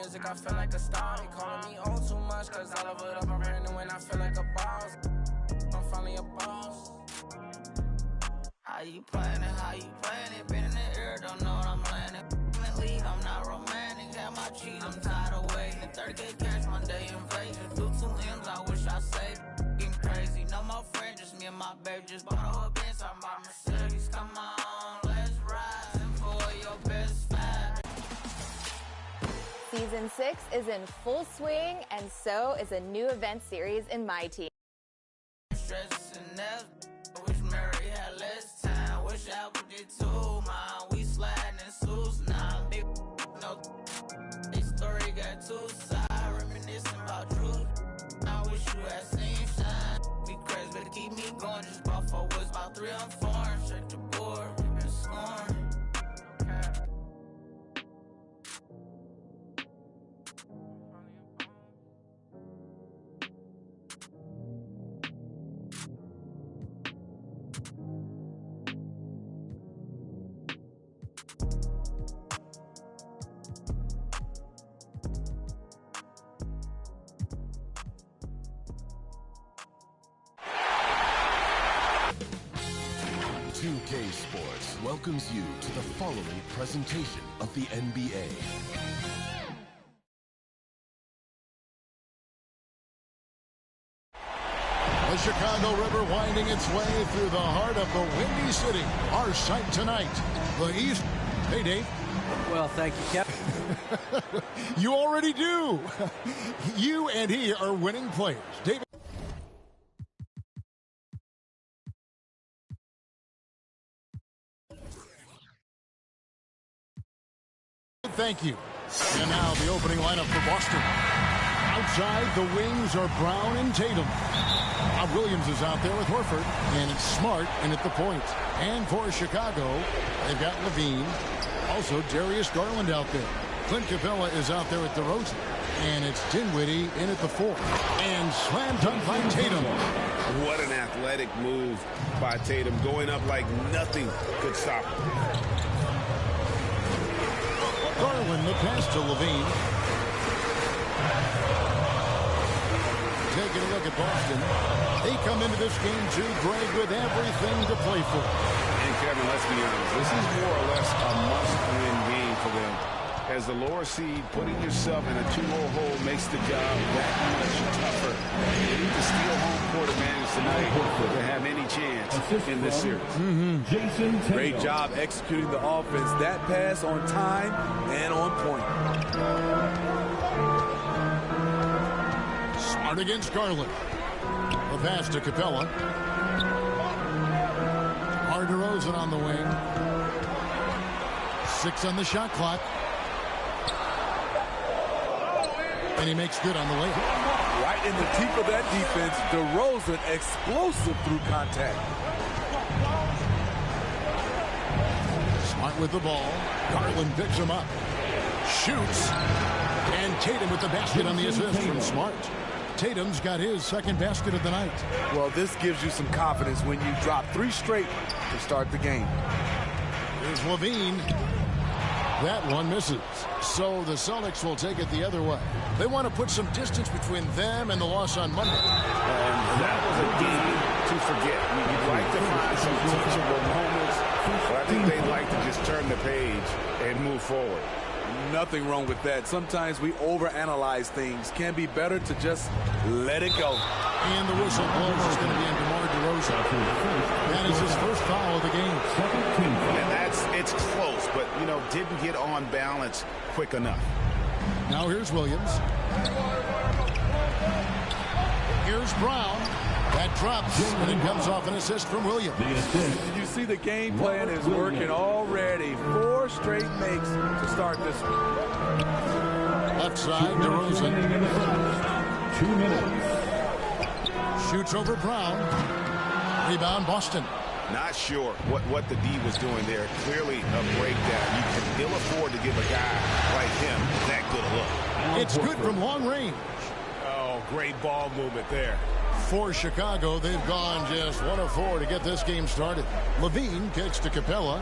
music, I feel like a star. He calling me on too much, cause I love it up. I'm random when I feel like a boss. I'm finally a boss. How you playing it? How you playing it? Been in the air, don't know what I'm landing. I'm not romantic, have my cheese, I'm tired of waiting. 30K cash, Monday invasion. Do 2 limbs, I wish I saved. Getting crazy, no more friends, just me and my baby. Just bought a whole Benz, I bought Mercedes. Come on, let's ride. And for your best five. Season 6 is in full swing, and so is a new event series in My Team. Wish Mary had less time, wish Apple did too, man. We sliding in suits now, big no. This story got 2 sides, reminiscing about truth. I wish you had seen shine. Be crazy, better keep me going. Just bought 4 woods, about 3 on 4, and shake the board and scoring. Sports welcomes you to the following presentation of the NBA. The Chicago River winding its way through the heart of the Windy City. Our sight tonight, the East. Hey, Dave. Well, thank you, Kevin. You already do. You and he are winning players. David. Thank you. And now the opening lineup for Boston. Outside, the wings are Brown and Tatum. Bob Williams is out there with Horford, and it's Smart in at the point. And for Chicago, they've got Levine. Also, Darius Garland out there. Clint Capella is out there with DeRozan. And it's Dinwiddie in at the 4. And slam dunk by Tatum. What an athletic move by Tatum, going up like nothing could stop him. Garland, the pass to Levine. Taking a look at Boston. They come into this game, too, Greg, with everything to play for. And, Kevin, let's be honest. This is more or less a must-win game for them. As the lower seed, putting yourself in a 2-0 hole makes the job that much tougher. They need to steal home court advantage tonight to have any chance in this series. Great job executing the offense. That pass on time and on point. Smart against Garland. The pass to Capella. DeRozan on the wing. 6 on the shot clock. And he makes good on the layup. Right in the teeth of that defense, DeRozan explosive through contact. Smart with the ball. Garland picks him up. Shoots. And Tatum with the basket on the assist from Smart. Tatum's got his second basket of the night. Well, this gives you some confidence when you drop 3 straight to start the game. Here's Levine. That one misses. So the Celtics will take it the other way. They want to put some distance between them and the loss on Monday. And that was a game to forget. You'd like to find some teachable moments, but I think they'd like to just turn the page and move forward. Nothing wrong with that. Sometimes we overanalyze things. Can be better to just let it go. And the whistle blows is going to be on DeMar DeRozan. That is his first foul of the game. And it's close, but, you know, didn't get on balance quick enough. Now here's Williams. Here's Brown. That drops, and it comes off an assist from Williams. You see the game plan is working already. 4 straight makes to start this one. Left side, DeRozan. 2 minutes. Shoots over Brown. Rebound, Boston. Not sure what the D was doing there. Clearly a breakdown. You can ill afford to give a guy like him that good a look. It's good from long range. Oh, great ball movement there. For Chicago, they've gone just 1 of 4 to get this game started. Levine kicks to Capella.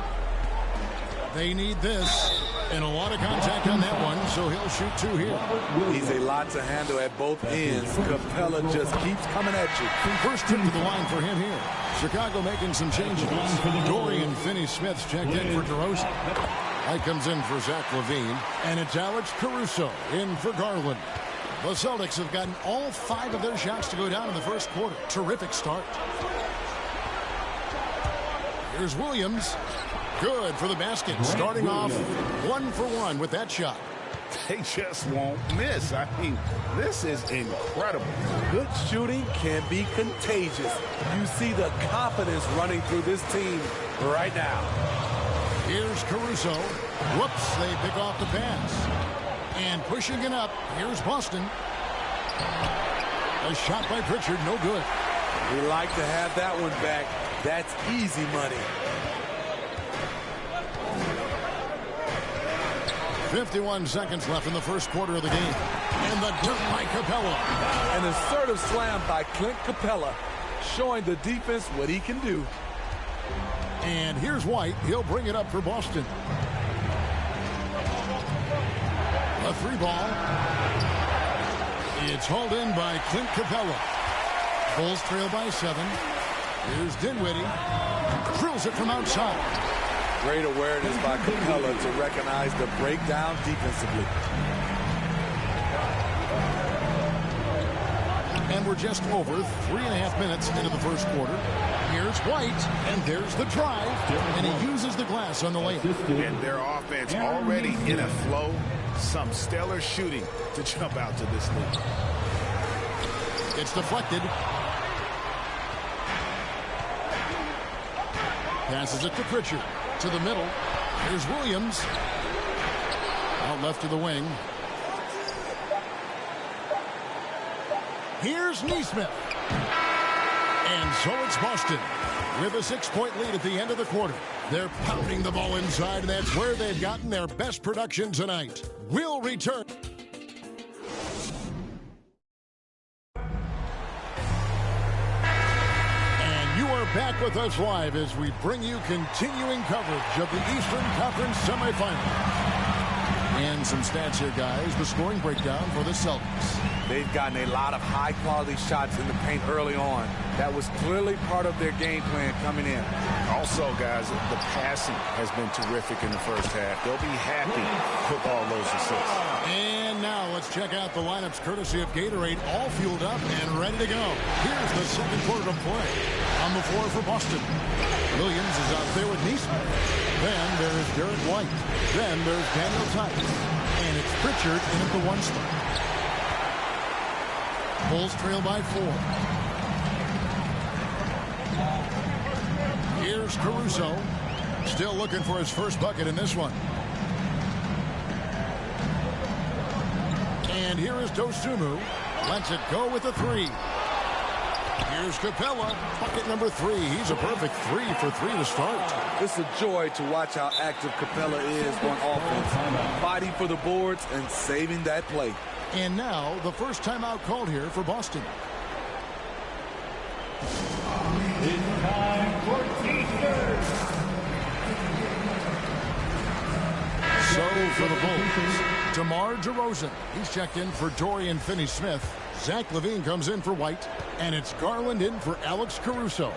They need this. And a lot of contact on that one, so he'll shoot 2 here. He's a lot to handle at both ends. Capella just keeps coming at you. First trip to the line for him here. Chicago making some changes. Dorian Finney-Smith's checked in for DeRozan. White comes in for Zach LaVine. And it's Alex Caruso in for Garland. The Celtics have gotten all 5 of their shots to go down in the first quarter. Terrific start. Here's Williams. Good for the basket. Starting off 1 for 1 with that shot. They just won't miss. I mean, this is incredible. Good shooting can be contagious. You see the confidence running through this team right now. Here's Caruso. Whoops, they pick off the pass. And pushing it up, here's Boston. A shot by Pritchard, no good. We like to have that one back. That's easy money. 51 seconds left in the first quarter of the game. And the dunk by Capella. An assertive slam by Clint Capella, showing the defense what he can do. And here's White. He'll bring it up for Boston. A 3 ball. It's hauled in by Clint Capella. Bulls trail by 7. Here's Dinwiddie. Drills it from outside. Great awareness by Capella to recognize the breakdown defensively. And we're just over 3.5 minutes into the first quarter. Here's White, and there's the drive, and he uses the glass on the layup. And their offense already in a flow. Some stellar shooting to jump out to this lead. It's deflected. Passes it to Pritchard. To the middle. Here's Williams. Out left to the wing. Here's Nesmith. And so it's Boston with a 6-point lead at the end of the quarter. They're pounding the ball inside, and that's where they've gotten their best production tonight. We'll return. Back with us live as we bring you continuing coverage of the Eastern Conference semifinal. And some stats here, guys. The scoring breakdown for the Celtics. They've gotten a lot of high-quality shots in the paint early on. That was clearly part of their game plan coming in. Also, guys, the passing has been terrific in the first half. They'll be happy with all those assists. And now let's check out the lineups courtesy of Gatorade, all fueled up and ready to go. Here's the second quarter to play. On the floor for Boston. Williams is out there with Nesmith. Then there's Derek White. Then there's Daniel Tice. And it's Pritchard in at the 1 spot. Bulls trail by 4. Here's Caruso. Still looking for his first bucket in this one. And here is Dosunmu. Lets it go with a 3. Here's Capella, bucket number 3. He's a perfect 3 for 3 to start. It's a joy to watch how active Capella is on offense, fighting for the boards and saving that play. And now the first timeout called here for Boston. It's time for T-shirts. So for the Bulls, DeMar DeRozan. He's checked in for Dorian Finney-Smith. Zach LaVine comes in for White. And it's Garland in for Alex Caruso.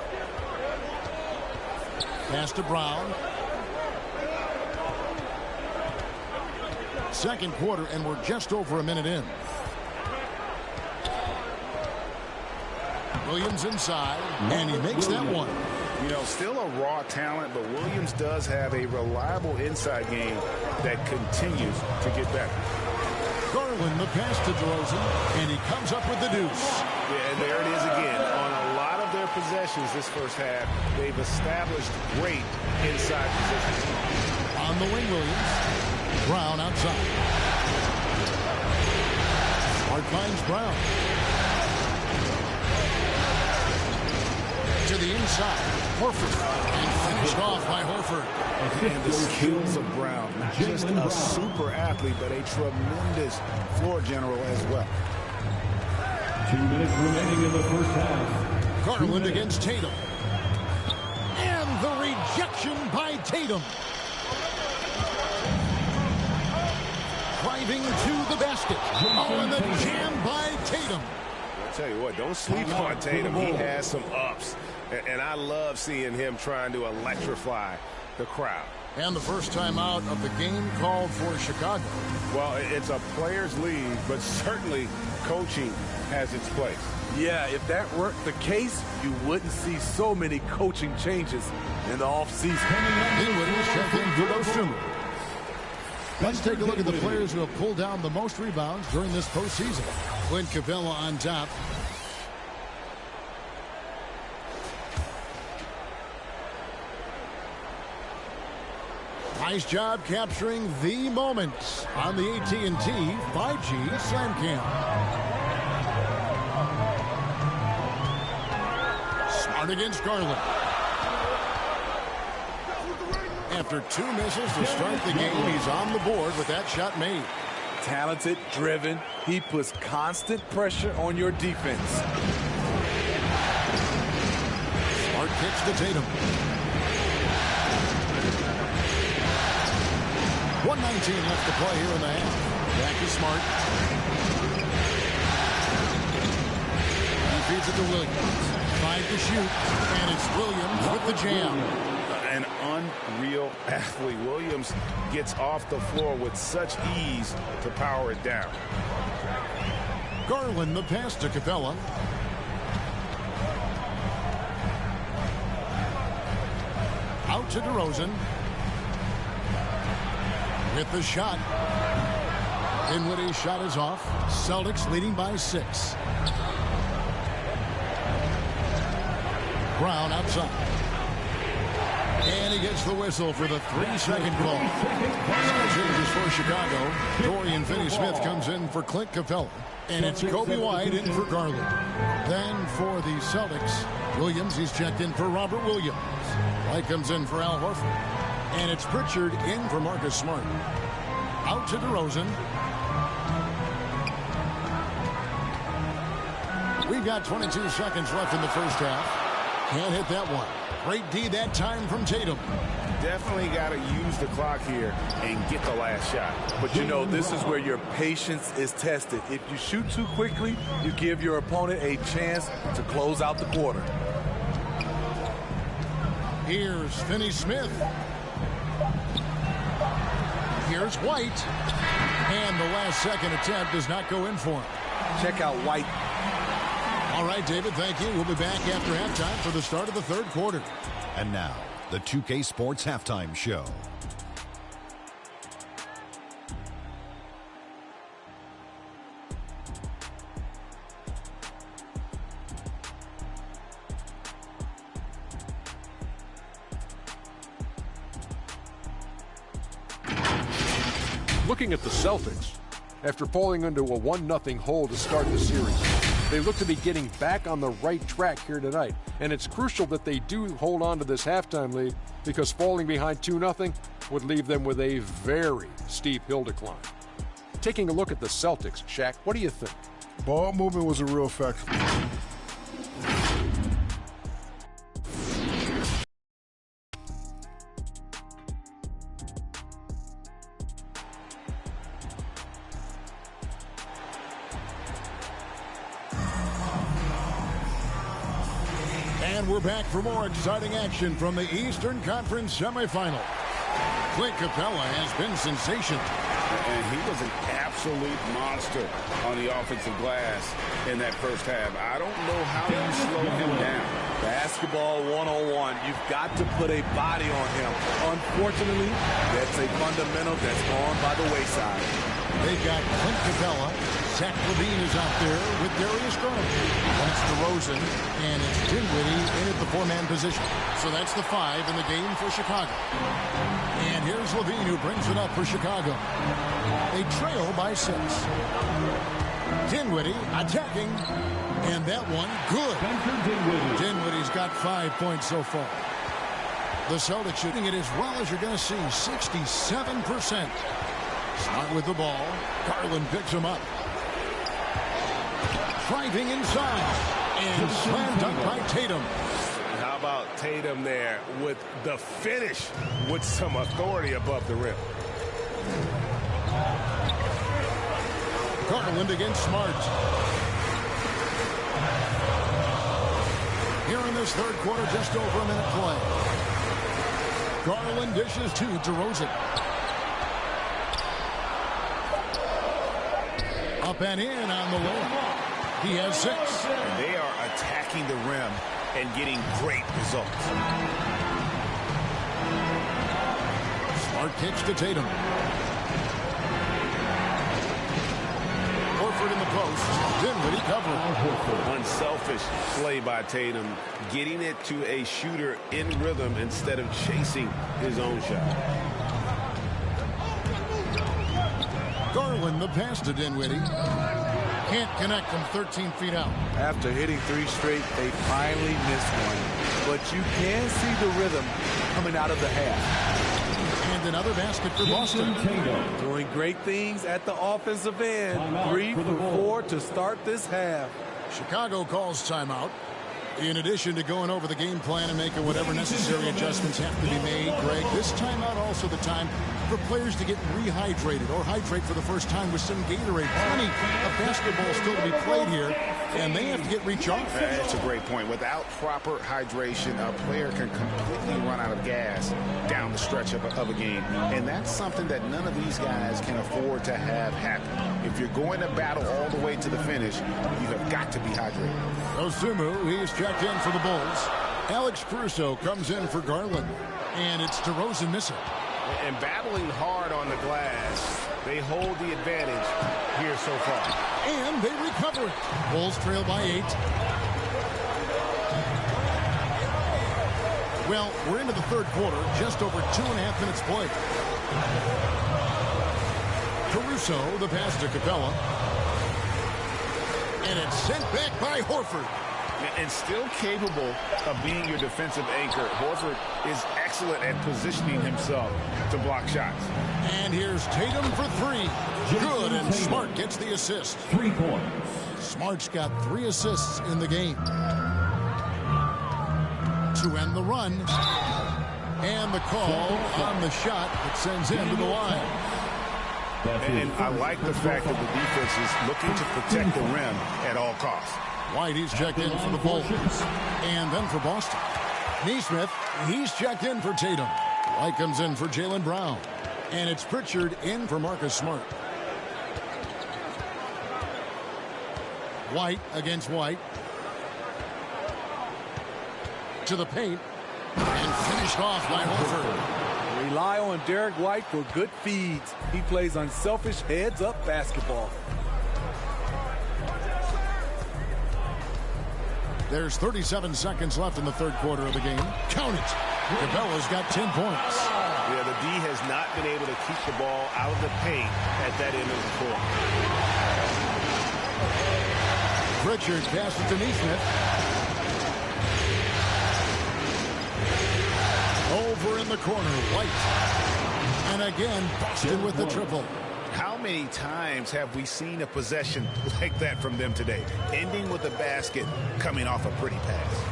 Pass to Brown. Second quarter, and we're just over a minute in. Williams inside, and he makes that one. You know, still a raw talent, but Williams does have a reliable inside game that continues to get better. Garland, the pass to DeRozan, and he comes up with the deuce. Yeah, and there it is again. On a lot of their possessions this first half, they've established great inside positions. On the wing, Williams. Brown outside. Hart finds Brown. To the inside. Horford. And finished off by Horford. And the skills of Brown. Just a super athlete, but a tremendous floor general as well. 2 minutes remaining in the first half. Garland against Tatum. And the rejection by Tatum. driving to the basket. Oh, and the jam by Tatum. I'll tell you what, don't sleep on Tatum. He has some ups. And I love seeing him trying to electrify the crowd. And the first time out of the game called for Chicago. Well, it's a players' league, but certainly coaching has its place. Yeah, if that weren't the case, you wouldn't see so many coaching changes in the offseason. Dinwiddie checked in for those two. Let's take a look at the players who have pulled down the most rebounds during this postseason. Clint Capella on top. Nice job capturing the moments on the AT&T 5G Slam Cam. Smart against Garland. After 2 misses to start the game, he's on the board with that shot made. Talented, driven. He puts constant pressure on your defense. Smart kicks to Tatum. 1:19 left to play here in the half. Back to Smart. He feeds it to Williams. 5 to shoot. And it's Williams with the jam. An unreal athlete. Williams gets off the floor with such ease to power it down. Garland the pass to Capella. Out to DeRozan. With the shot. Dinwiddie's shot is off. Celtics leading by 6. Brown outside. And he gets the whistle for the 3-second call. Changes for Chicago. Dorian Finney-Smith comes in for Clint Capella. And it's Kobe White in for Garland. Then for the Celtics, Williams, he's checked in for Robert Williams. White comes in for Al Horford. And it's Pritchard in for Marcus Smart. Out to DeRozan. We've got 22 seconds left in the first half. Can't hit that one. Great D that time from Tatum. Definitely got to use the clock here and get the last shot. But you know, this is where your patience is tested. If you shoot too quickly, you give your opponent a chance to close out the quarter. Here's Finney-Smith. Here's White. And the last second attempt does not go in for him. Check out White. All right, David, thank you. We'll be back after halftime for the start of the third quarter. And now, the 2K Sports Halftime Show. Looking at the Celtics, after falling into a 1-0 hole to start the series, they look to be getting back on the right track here tonight. And it's crucial that they do hold on to this halftime lead, because falling behind 2-0 would leave them with a very steep hill to climb. Taking a look at the Celtics, Shaq, what do you think? Ball movement was a real factor. And we're back for more exciting action from the Eastern Conference semifinal. Clint Capella has been sensational. And he was an absolute monster on the offensive glass in that first half. I don't know how you slow him down. Basketball 101. You've got to put a body on him. Unfortunately, that's a fundamental that's gone by the wayside. They've got Clint Capella. Zach LaVine is out there with Darius Garland. That's DeRozan, and it's Dinwiddie in at the 4-man position. So that's the 5 in the game for Chicago. And here's LaVine who brings it up for Chicago. They trail by 6. Dinwiddie attacking, and that one good. Dinwiddie's got 5 points so far. The Celtics shooting it as well as you're going to see, 67%. Smart with the ball. Garland picks him up. Driving inside. And slam dunk by Tatum. How about Tatum there with the finish with some authority above the rim? Garland against Smart. Here in this third quarter, just over a minute play. Garland dishes to DeRozan. Up and in on the low. He has 6. And they are attacking the rim and getting great results. Smart kicks to Tatum. Horford in the post. Dinwiddie covering. Unselfish play by Tatum, getting it to a shooter in rhythm instead of chasing his own shot. Garland the pass to Dinwiddie. Can't connect from 13 feet out. After hitting 3 straight, they finally missed one. But you can see the rhythm coming out of the half. And another basket for Boston. Doing great things at the offensive end. 3 for 4 to start this half. Chicago calls timeout. In addition to going over the game plan and making whatever necessary adjustments have to be made, Greg, this timeout also the time for players to get rehydrated or hydrate for the first time with some Gatorade. Plenty of basketball still to be played here, and they have to get recharged. That's a great point. Without proper hydration, a player can completely run out of gas down the stretch of a game, and that's something that none of these guys can afford to have happen. If you're going to battle all the way to the finish, you have got to be hydrated. Osumu, he's checked in for the Bulls. Alex Caruso comes in for Garland, and it's DeRozan missing. And battling hard on the glass, they hold the advantage here so far. And they recover it. Bulls trail by 8. Well, we're into the third quarter, just over 2.5 minutes played. Caruso, the pass to Capella. And it's sent back by Horford. And still capable of being your defensive anchor, Horford is excellent at positioning himself to block shots. And here's Tatum for 3. Good, and Smart gets the assist. 3 points. Smart's got 3 assists in the game. To end the run. And the call on the shot that sends him to the line. And I like the fact that the defense is looking to protect the rim at all costs. White, he's checked in for the Bulls. And then for Boston. Neesmith, he's checked in for Tatum. White comes in for Jaylen Brown. And it's Pritchard in for Marcus Smart. White against White. To the paint. And finished off by Horford. Rely on Derek White for good feeds. He plays unselfish heads-up basketball. There's 37 seconds left in the third quarter of the game. Count it. Capella's got 10 points. Yeah, the D has not been able to keep the ball out of the paint at that end of the court. Pritchard passes to Neesmith. Over in the corner, White. And again, Boston with the triple. How many times have we seen a possession like that from them today? Ending with a basket, coming off a pretty pass.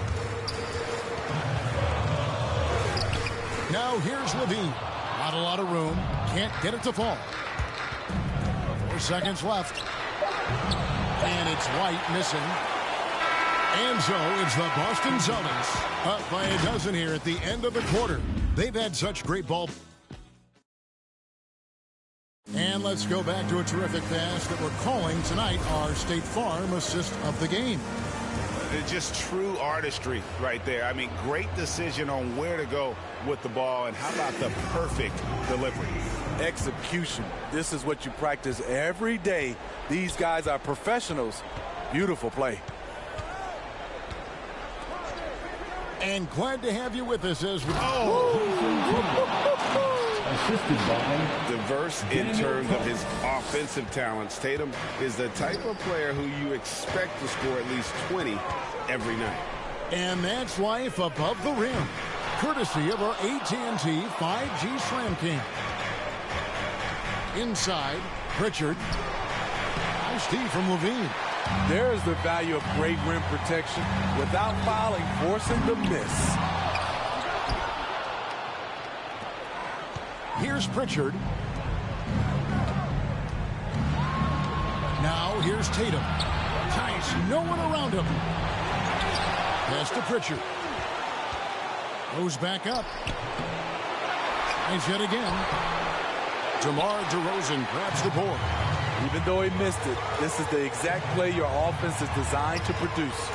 Now here's Levine. Not a lot of room. Can't get it to fall. 4 seconds left. And it's White missing. And so it's the Boston Celtics up by a dozen here at the end of the quarter. They've had such great ball. And let's go back to a terrific pass that we're calling tonight our State Farm assist of the game. It's just true artistry right there. I mean, great decision on where to go with the ball, and how about the perfect delivery? Execution. This is what you practice every day. These guys are professionals. Beautiful play. And glad to have you with us as we... Assisted by diverse in terms of his offensive talents. Tatum is the type of player who you expect to score at least 20 every night. And that's life above the rim, courtesy of our AT&T 5G Slam King. Inside, Pritchard. Nice D from Levine. There's the value of great rim protection without fouling, forcing the miss. Here's Pritchard. now here's Tatum. Tice, no one around him. Pass to Pritchard. Goes back up. Nice hit again. DeMar DeRozan grabs the board. Even though he missed it, this is the exact play your offense is designed to produce.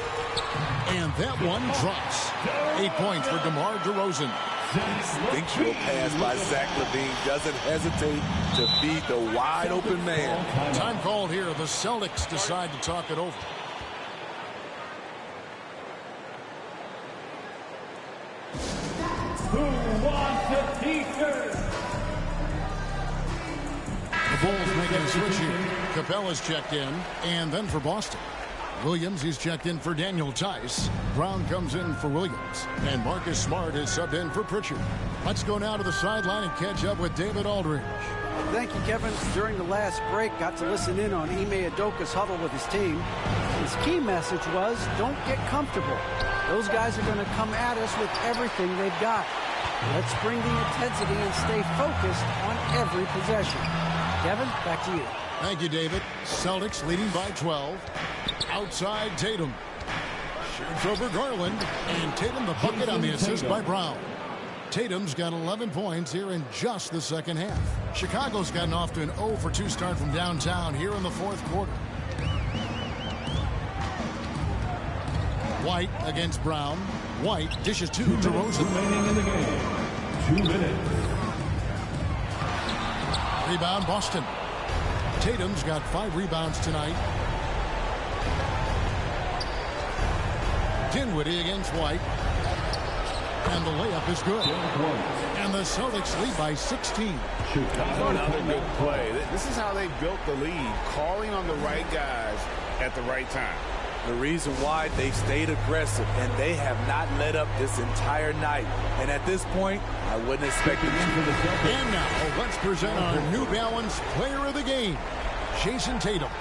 And that one drops. 8 points for DeMar DeRozan. Instinctual pass by Zach LaVine doesn't hesitate to feed the wide open man. Time called here. The Celtics decide to talk it over. Who wants a t-shirt? The Bulls making a switch here. Capella's checked in. And then for Boston, Williams, he's checked in for Daniel Tice. Brown comes in for Williams. And Marcus Smart is subbed in for Pritchard. Let's go now to the sideline and catch up with David Aldridge. Thank you, Kevin. During the last break, got to listen in on Ime Udoka's huddle with his team. His key message was, don't get comfortable. Those guys are going to come at us with everything they've got. Let's bring the intensity and stay focused on every possession. Kevin, back to you. Thank you, David. Celtics leading by 12. Outside Tatum. Shoots over Garland. And Tatum the bucket on the assist by Brown. Tatum's got 11 points here in just the second half. Chicago's gotten off to an 0-for-2 start from downtown here in the fourth quarter. White against Brown. White dishes to DeRozan. Remaining in the game. 2 minutes. Rebound Boston. Tatum's got 5 rebounds tonight. Dinwiddie against White. And the layup is good. And the Celtics lead by 16. Another good play. This is how they built the lead, calling on the right guys at the right time. The reason why they stayed aggressive, and they have not let up this entire night. And at this point, I wouldn't expect them to. And now, let's present our New Balance Player of the Game, Jason Tatum.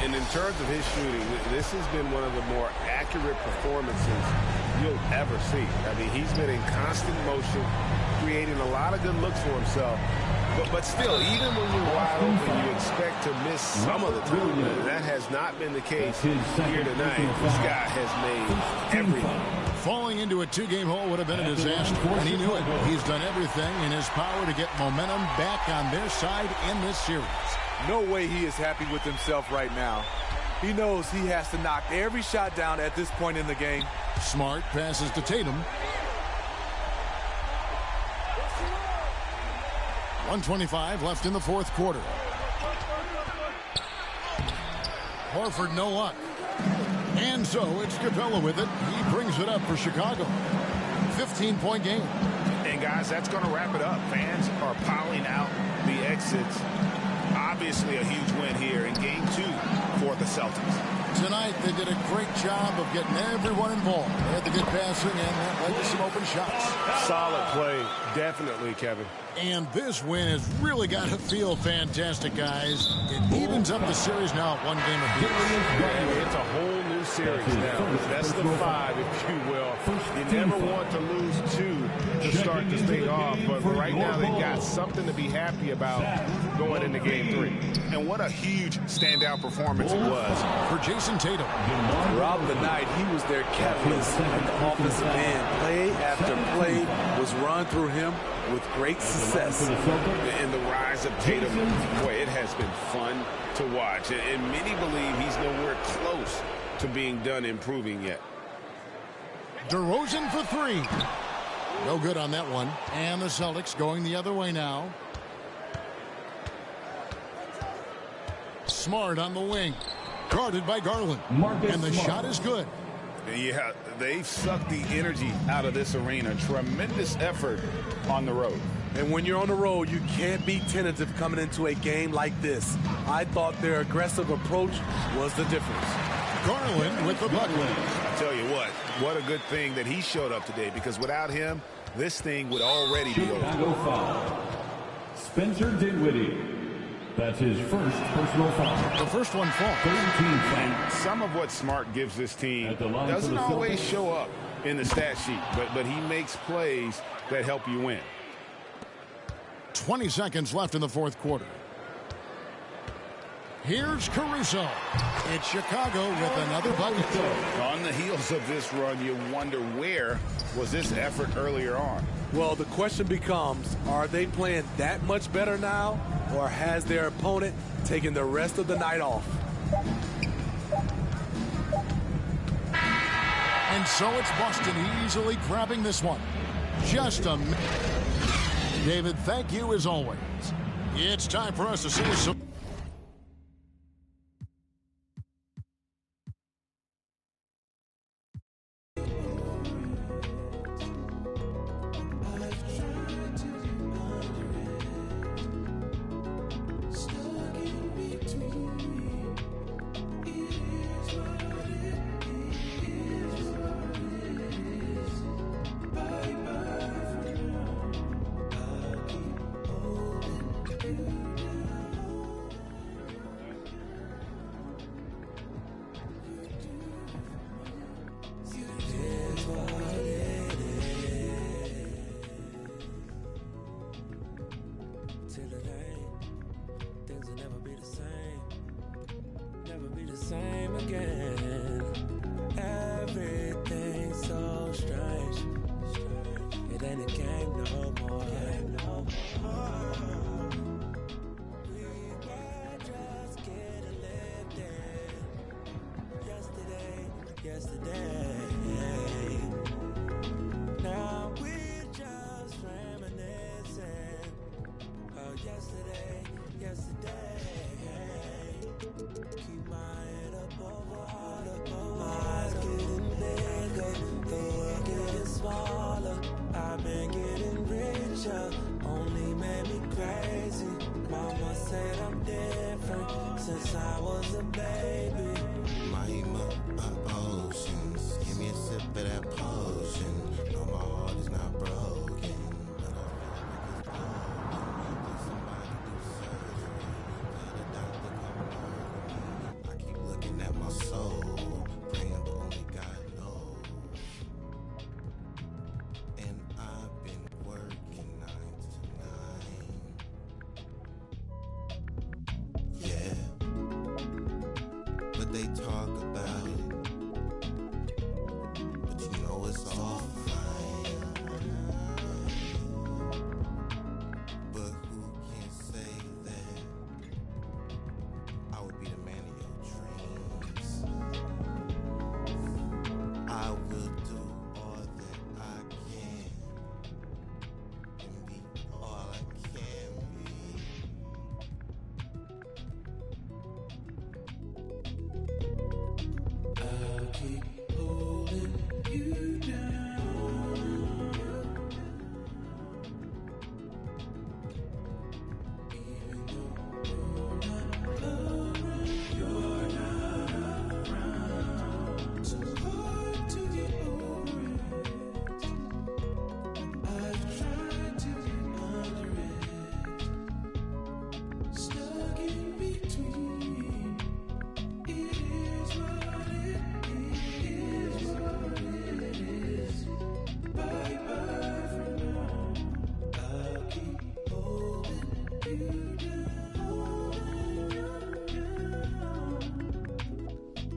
And in terms of his shooting, this has been one of the more accurate performances you'll ever see. I mean, he's been in constant motion, creating a lot of good looks for himself. But still, even when you're wide open, you expect to miss some of the time. That has not been the case here tonight. This guy has made everything. Falling into a 2-game hole would have been a disaster, and he knew it. He's done everything in his power to get momentum back on their side in this series. No way he is happy with himself right now. He knows he has to knock every shot down at this point in the game. Smart passes to Tatum. 1:25 left in the fourth quarter. Horford no luck. And so it's Capella with it. He brings it up for Chicago. 15-point game. And guys, that's going to wrap it up. Fans are piling out the exits. Obviously a huge win here in game 2 for the Celtics. Tonight they did a great job of getting everyone involved. They had the good passing and that led to some open shots. Solid play, definitely, Kevin. And this win has really got to feel fantastic, guys. It evens up the series now at 1 game apiece. It's a whole new series now. Best of 5, if you will. You never want to lose 2 to start this thing off, but right now they've got something to be happy about going into game 3. And what a huge standout performance it was for Jason Tatum. Throughout the night, he was their catalyst at the offensive end. Play after play was run through him with great success. And the rise of Tatum, boy, it has been fun to watch. And many believe he's nowhere close to being done improving yet. DeRozan for 3. No good on that one. And the Celtics going the other way now. Smart on the wing. Guarded by Garland. And the shot is good. Yeah, they've sucked the energy out of this arena. Tremendous effort on the road. And when you're on the road, you can't be tentative coming into a game like this. I thought their aggressive approach was the difference. Garland with the bucket. I tell you what a good thing that he showed up today, because without him, this thing would already be over. Foul. Spencer Dinwiddie. That's his first personal foul. The first one falls. 13 fouls. Some of what Smart gives this team doesn't always show up in the stat sheet, but he makes plays that help you win. 20 seconds left in the fourth quarter. Here's Caruso. It's Chicago with another bucket. On the heels of this run, you wonder where was this effort earlier on? Well, the question becomes, are they playing that much better now, or has their opponent taken the rest of the night off? And so it's Boston easily grabbing this one. Just a minute. David, thank you as always. It's time for us to see some. They talk about it, but you know it's all fine. But who can say that I would be the man of your dreams? I will do all that I can and be all I can be. Keep holding you down. Even though you're not around. So hard to get over it. I've tried to get under it. Stuck in between. It is what it is. Bye bye for now. I'll keep holding you down.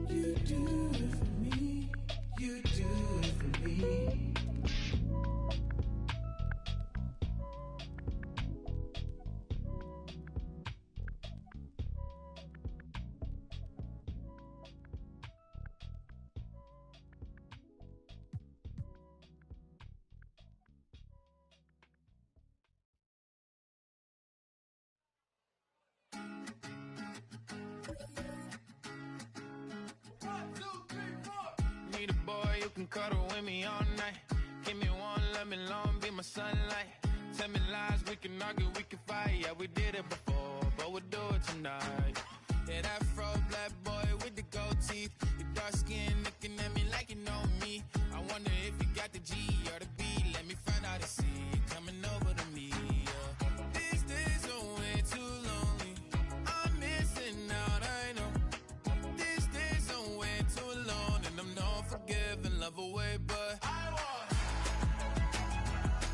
You do it for me. You do it for me. Need a boy you can cuddle with me all night. Give me one, let me long, be my sunlight. Tell me lies, we can argue, we can fight. Yeah, we did it before, but we'll do it tonight. Yeah, that fro black boy with the gold teeth. Your dark skin looking at me like you know me. I wonder if you got the G or the B. Let me find out and see you coming over to me. Yeah. These days are way too lonely. I'm missing out, I know. These days are way too long, and I'm not forgiving, love away, but I want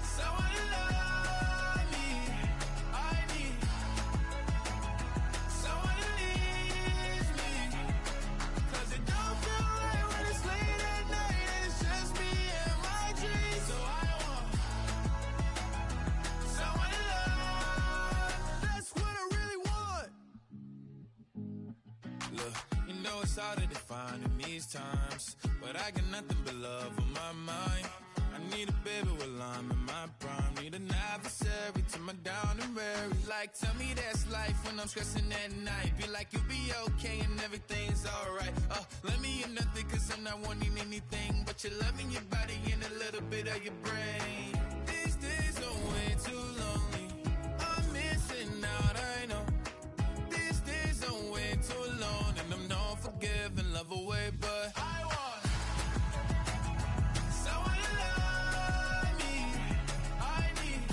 someone to love me. I need someone to leave You know it's hard to define in these times, but I got nothing but love on my mind. I need a baby while I'm in my prime. Need an adversary to my down and weary. Like, tell me that's life when I'm stressing at night. Be like, you'll be okay and everything's alright. Let me in nothing, cause I'm not wanting anything but your love and your body and a little bit of your brain. These days are way too lonely. I'm missing out, I know. These days are way too long, and I'm not forgiving love away, but I want someone to love me. I need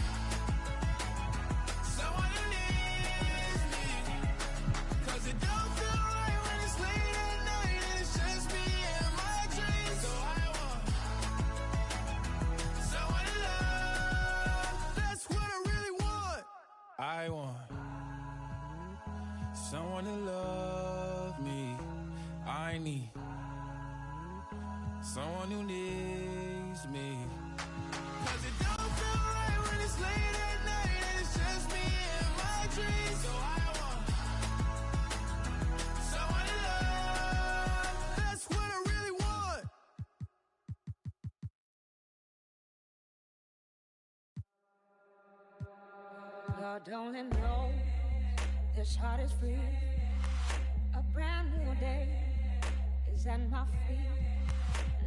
someone who needs me, cause it don't feel right when it's late at night and it's just me and my dreams. So I want someone to love. That's what I really want. I want someone to love me. I need someone who needs me, cause it don't feel right when it's late at night and it's just me and my dreams. So I want someone to love. That's what I really want. Lord only knows this heart is free. A brand new day is at my feet.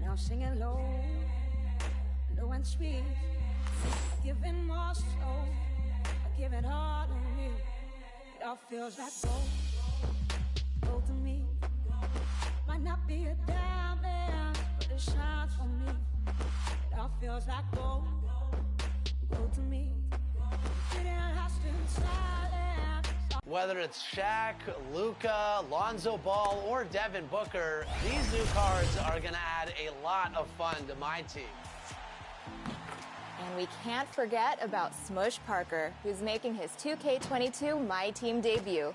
Now singing low, low and sweet. Giving more soul, I give it all to me. It all feels like gold to me. Might not be a diamond, but it shines for me. It all feels like gold to me. Getting lost in silence. Whether it's Shaq, Luka, Lonzo Ball, or Devin Booker, these new cards are going to add a lot of fun to my team. And we can't forget about Smush Parker, who's making his 2K22 My Team debut.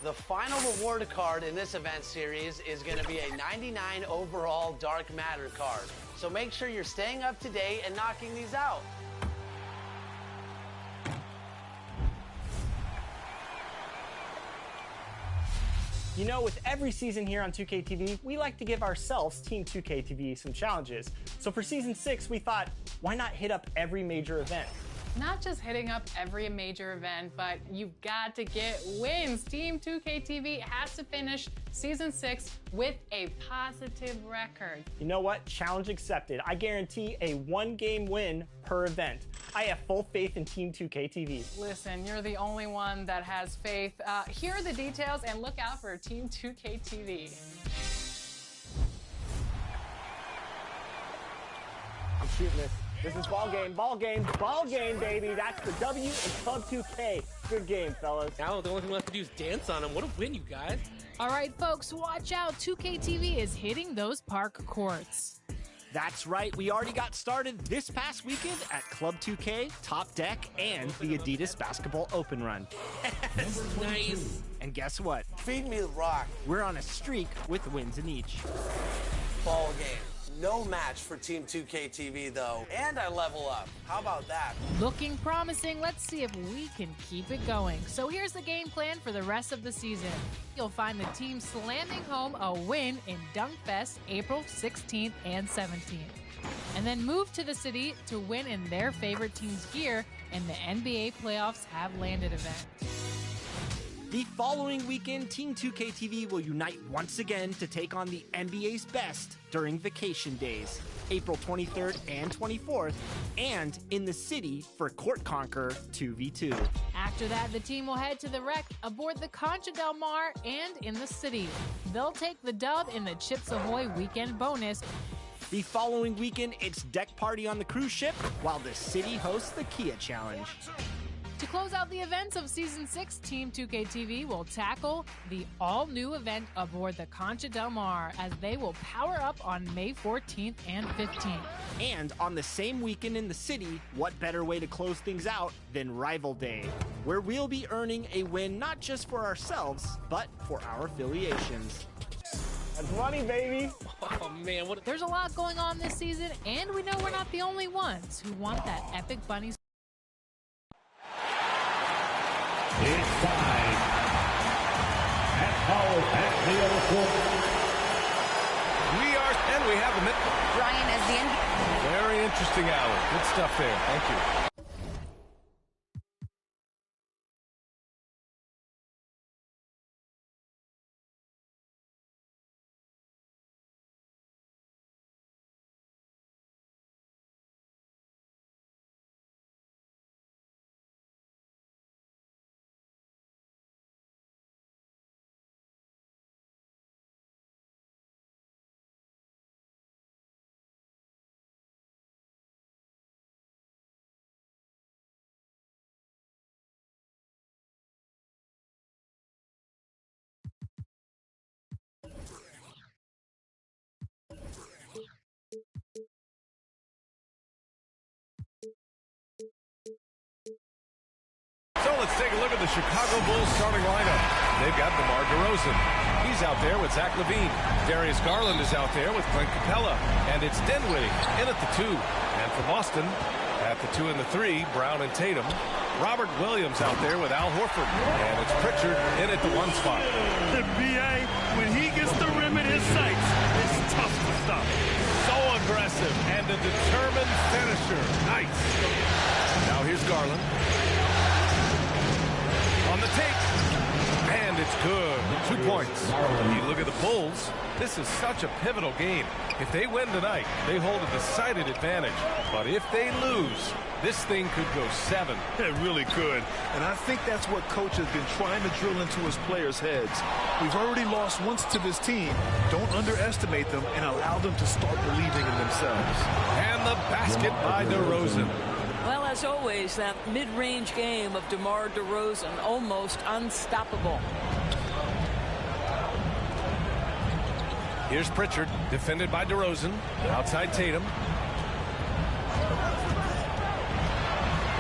The final reward card in this event series is going to be a 99 overall Dark Matter card. So make sure you're staying up to date and knocking these out. You know, with every season here on 2K-TV, we like to give ourselves, Team 2K-TV, some challenges. So for Season 6, we thought, why not hit up every major event? Not just hitting up every major event, but you've got to get wins. Team 2K-TV has to finish Season 6 with a positive record. You know what? Challenge accepted. I guarantee a one-game win per event. I have full faith in Team 2K-TV. Listen, you're the only one that has faith. Here are the details, and look out for Team 2K-TV. I'm shooting this. This is ball game, baby. That's the W in Club 2K. Good game, fellas. Now the only thing left to do is dance on him. What a win, you guys. All right, folks, watch out. 2K-TV is hitting those park courts. That's right. We already got started this past weekend at Club 2K, Top Deck, and the Adidas Basketball Open Run. Yes, nice. And guess what? Feed me the rock. We're on a streak with wins in each. Ball game. No match for Team 2K-TV, though. And I level up. How about that? Looking promising. Let's see if we can keep it going. So here's the game plan for the rest of the season. You'll find the team slamming home a win in Dunk Fest April 16th and 17th. And then move to the city to win in their favorite team's gear in the NBA Playoffs Have Landed event. The following weekend, Team 2K-TV will unite once again to take on the NBA's best during Vacation Days, April 23rd and 24th, and in the city for Court Conquer 2v2. After that, the team will head to the Rec aboard the Concha Del Mar and in the city. They'll take the dub in the Chips Ahoy weekend bonus. The following weekend, it's deck party on the cruise ship, while the city hosts the Kia Challenge. To close out the events of Season 6, Team 2K-TV will tackle the all-new event aboard the Concha Del Mar as they will power up on May 14th and 15th. And on the same weekend in the city, what better way to close things out than Rival Day, where we'll be earning a win not just for ourselves, but for our affiliations. That's money, baby! Oh, man. There's a lot going on this season, and we know we're not the only ones who want that epic bunnies. It's time at College We have a minute. Brian as the end. Very interesting hour. Good stuff there. Thank you. So let's take a look at the Chicago Bulls starting lineup. They've got DeMar DeRozan. He's out there with Zach LaVine. Darius Garland is out there with Clint Capella. And it's Dinwiddie in at the 2. And for Boston, at the 2 and the 3, Brown and Tatum. Robert Williams out there with Al Horford. And it's Pritchard in at the 1 spot. The BA, when he gets the rim in his sights, it's tough to stop. So aggressive and a determined finisher. Nice. Now here's Garland. On the take. And it's good. 2 points. You look at the Bulls. This is such a pivotal game. If they win tonight, they hold a decided advantage. But if they lose, this thing could go 7. It really could. And I think that's what coach has been trying to drill into his players' heads. We've already lost once to this team. Don't underestimate them and allow them to start believing in themselves. And the basket by DeRozan. Well, as always, that mid-range game of DeMar DeRozan, almost unstoppable. Here's Pritchard, defended by DeRozan. Outside Tatum.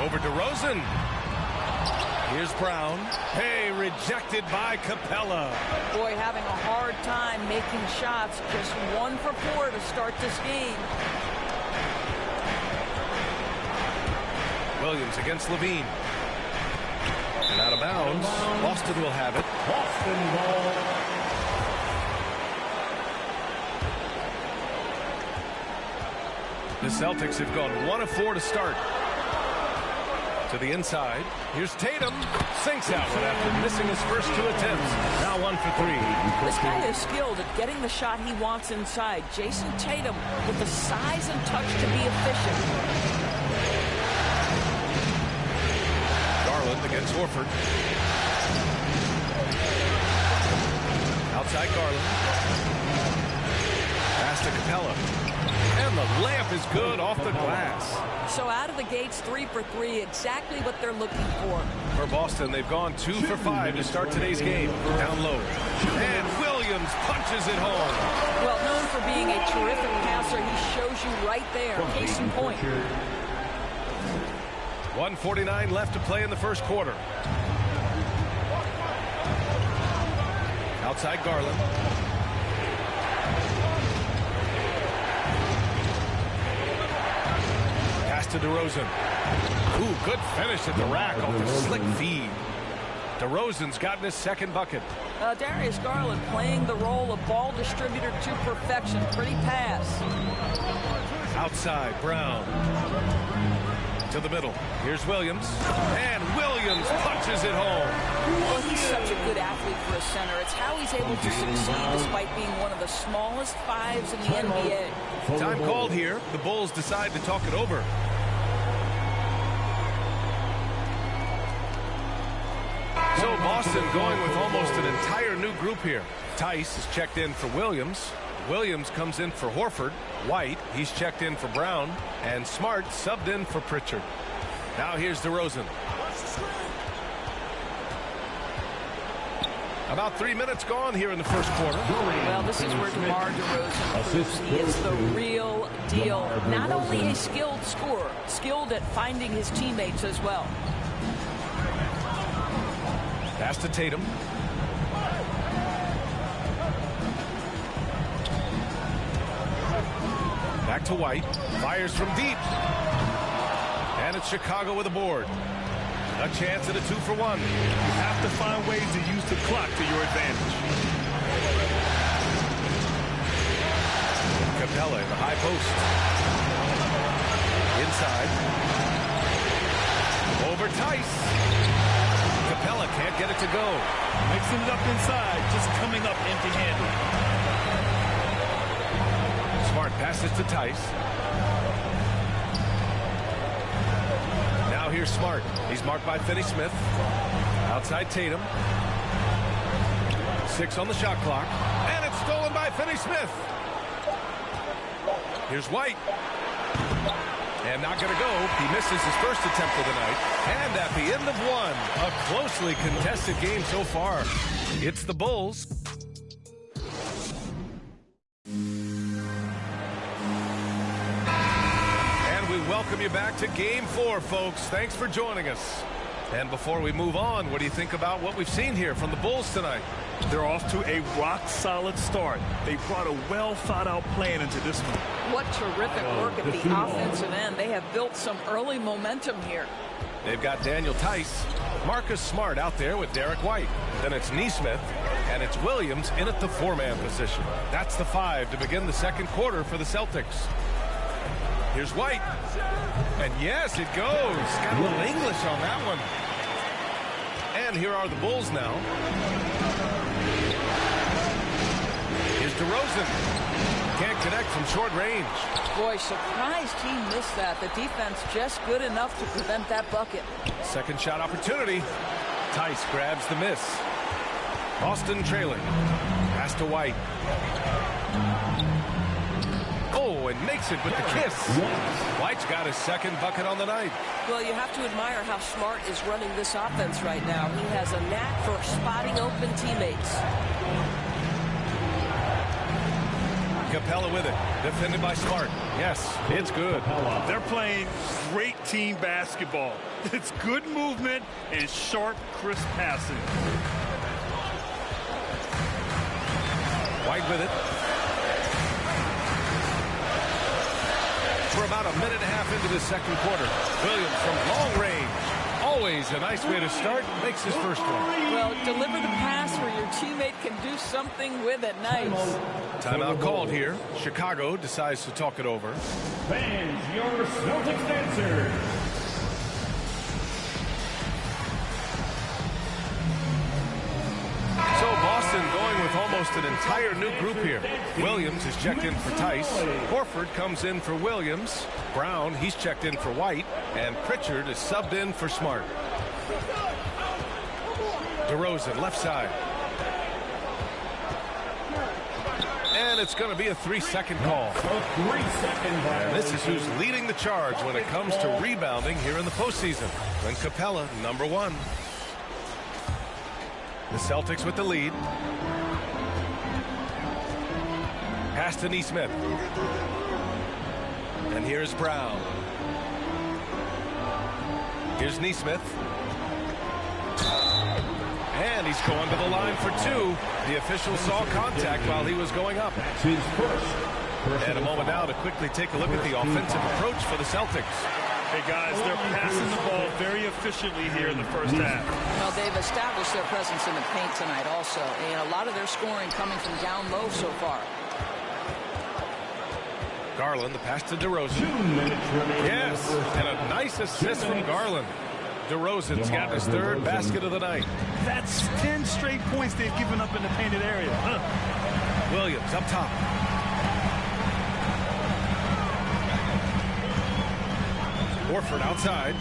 Over DeRozan. Here's Brown. Hey, rejected by Capella. Boy, having a hard time making shots. Just 1 for 4 to start this game. Williams against LaVine. And out of bounds. Boston will have it. Boston ball. The Celtics have gone 1 of 4 to start. To the inside. Here's Tatum. Sinks out after missing his first 2 attempts. Now 1 for 3. This guy is skilled at getting the shot he wants inside. Jason Tatum with the size and touch to be efficient. Garland against Horford. Outside Garland. Pass to Capella. And the layup is good off the glass. So out of the gates, 3 for 3, exactly what they're looking for. For Boston, they've gone 2 for 5 to start today's game. Down low. And Williams punches it home. Well, known for being a terrific passer, he shows you right there. Case in point. 1:49 left to play in the first quarter. Outside Garland. Pass to DeRozan. Ooh, good finish at the rack off the slick feed. DeRozan's gotten his second bucket. Darius Garland playing the role of ball distributor to perfection. Pretty pass. Outside, Brown. To the middle. Here's Williams. And Williams punches it home. Well, he's such a good athlete for a center. It's how he's able to succeed despite being one of the smallest 5s in the NBA. Time called here. The Bulls decide to talk it over. So Boston going with almost an entire new group here. Tice is checked in for Williams. Williams comes in for Horford. White, he's checked in for Brown. And Smart subbed in for Pritchard. Now here's DeRozan. About 3 minutes gone here in the first quarter. Well, this is where DeMar DeRozan proves he is the real deal. Not only a skilled scorer, skilled at finding his teammates as well. Pass to Tatum. Back to White. Fires from deep. And it's Chicago with a board. A chance at a 2-for-1. You have to find ways to use the clock to your advantage. high post. Inside. Over Tice. Capella can't get it to go. Mixing it up inside, just coming up empty-handed. Smart passes to Tice. Now here's Smart. He's marked by Finney-Smith. Outside Tatum. 6 on the shot clock. And it's stolen by Finney-Smith. Here's White. And not going to go. He misses his first attempt of the night. And at the end of one, a closely contested game so far. It's the Bulls. And we welcome you back to Game 4, folks. Thanks for joining us. And before we move on, what do you think about what we've seen here from the Bulls tonight? They're off to a rock-solid start. They brought a well-thought-out plan into this one. What terrific work at the offensive end. They have built some early momentum here. They've got Daniel Tice, Marcus Smart out there with Derek White. Then it's Nesmith, and it's Williams in at the 4-man position. That's the 5 to begin the second quarter for the Celtics. Here's White. And yes, it goes. Got a little English on that one. And here are the Bulls now. Here's DeRozan. Can't connect from short range. Boy, surprised he missed that. The defense just good enough to prevent that bucket. Second shot opportunity. Tice grabs the miss. Boston trailing. Pass to White. Oh, and makes it with the kiss. White's got his second bucket on the night. Well, you have to admire how Smart is running this offense right now. He has a knack for spotting open teammates. Capella with it. Defended by Smart. Yes, it's good. They're playing great team basketball. It's good movement and sharp, crisp passing. White with it. We're about a minute and a half into the second quarter. Williams from long range. Always a nice way to start. Makes his first one. Well, deliver the pass where your teammate can do something with it. Nice. Timeout called here. Chicago decides to talk it over. Fans, your Celtics answer. So Boston going with almost an entire new group here. Williams is checked in for Tice. Horford comes in for Williams. Brown, he's checked in for White. And Pritchard is subbed in for Smart. DeRozan, left side. And it's going to be a 3-second call. And this is who's leading the charge when it comes to rebounding here in the postseason. Clint Capella, number 1. The Celtics with the lead. Pass to Nesmith. And here's Brown. Here's Nesmith. And he's going to the line for 2. The official saw contact while he was going up. And a moment now to quickly take a look at the offensive approach for the Celtics. Hey, guys, they're passing the ball very efficiently here in the first half. Well, they've established their presence in the paint tonight also. And a lot of their scoring coming from down low so far. Garland, the pass to DeRozan. Yes, and a nice assist from Garland. DeRozan's got his third basket of the night. That's 10 straight points they've given up in the painted area. Williams up top. Horford outside.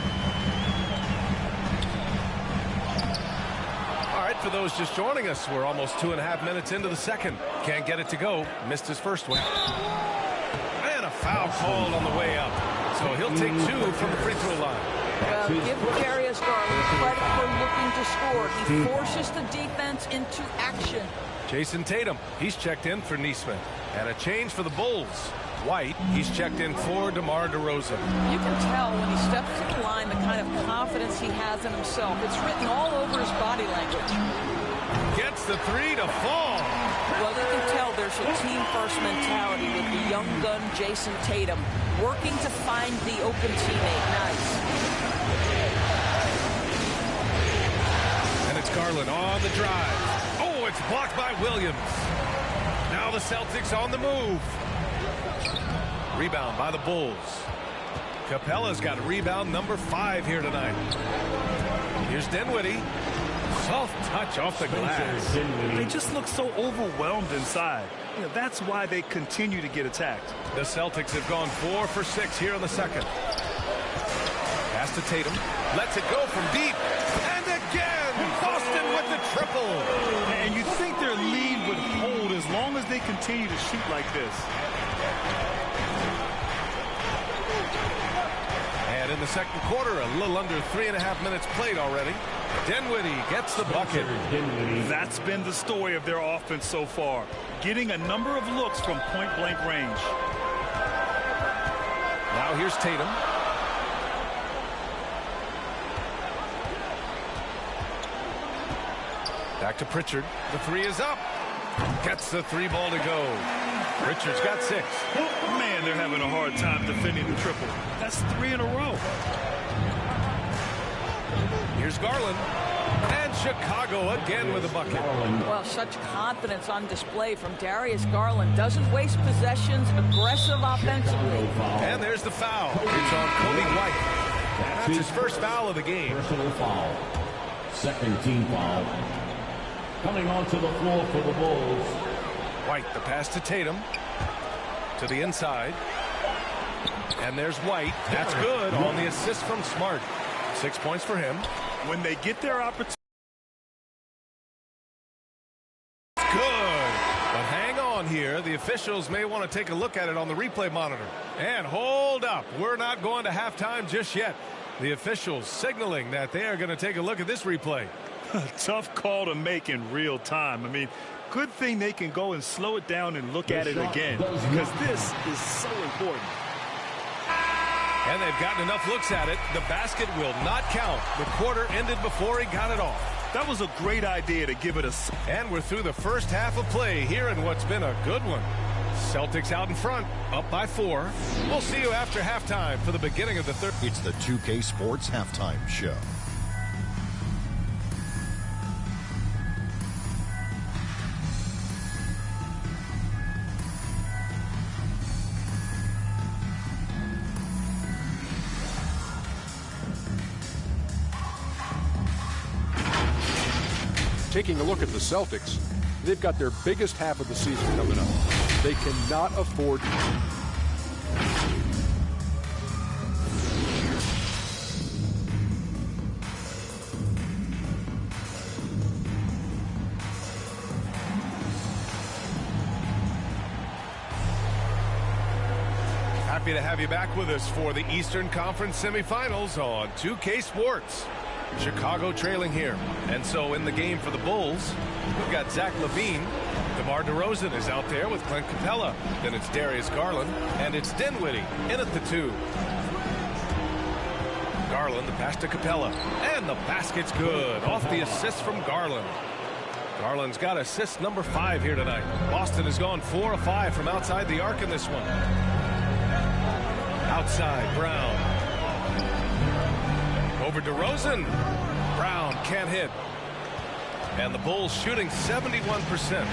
All right, for those just joining us, we're almost 2.5 minutes into the second. Can't get it to go. Missed his first one. And a foul called on the way up. So he'll take 2 from the free throw line. Well, give Darius Garland credit for looking to score. He forces the defense into action. Jason Tatum, he's checked in for Nesmith. And a change for the Bulls. White, he's checked in for DeMar DeRozan. You can tell when he steps to the line the kind of confidence he has in himself. It's written all over his body language. Gets the 3 to fall. Well, you can tell there's a team-first mentality with the young gun Jason Tatum working to find the open teammate. Nice. And it's Garland on the drive. Oh, it's blocked by Williams. Now the Celtics on the move. Rebound by the Bulls. Capella's got rebound number 5 here tonight. Here's Dinwiddie. Soft touch off the glass. They just look so overwhelmed inside. You know, that's why they continue to get attacked. The Celtics have gone 4 for 6 here in the second. Pass to Tatum. Lets it go from deep. And again, Boston with the triple. And you'd think their lead would hold as long as they continue to shoot like this. And in the second quarter, a little under 3.5 minutes played already. Dinwiddie gets the bucket. That's been the story of their offense so far. Getting a number of looks from point-blank range. Now here's Tatum. Back to Pritchard. The 3 is up. Gets the 3 ball to go. Pritchard's got 6. Man, they're having a hard time defending the triple. That's 3 in a row. Here's Garland. And Chicago again with a bucket. Well, such confidence on display from Darius Garland. Doesn't waste possessions, aggressive offensively. And there's the foul. It's on Kobe White. That's his first foul of the game. Personal foul. Second team foul. Coming onto the floor for the Bulls. White, the pass to Tatum. To the inside. And there's White. That's good on the assist from Smart. 6 points for him. When they get their opportunity. Good. But hang on here. The officials may want to take a look at it on the replay monitor. And hold up. We're not going to halftime just yet. The officials signaling that they are going to take a look at this replay. Tough call to make in real time. I mean, good thing they can go and slow it down and look at it again, because this is so important. And they've gotten enough looks at it. The basket will not count. The quarter ended before he got it off. That was a great idea to give it a... And we're through the first half of play here in what's been a good one. Celtics out in front, up by 4. We'll see you after halftime for the beginning of the third. It's the 2K Sports Halftime Show. Taking a look at the Celtics, they've got their biggest half of the season coming up. They cannot afford. Happy to have you back with us for the Eastern Conference semifinals on 2K Sports. Chicago trailing here. And so in the game for the Bulls, we've got Zach LaVine. DeMar DeRozan is out there with Clint Capella. Then it's Darius Garland. And it's Dinwiddie in at the 2. Garland, the pass to Capella. And the basket's good. Off the assist from Garland. Garland's got assist number 5 here tonight. Boston has gone 4 of 5 from outside the arc in this one. Outside, Brown. Over DeRozan. Brown can't hit. And the Bulls shooting 71%.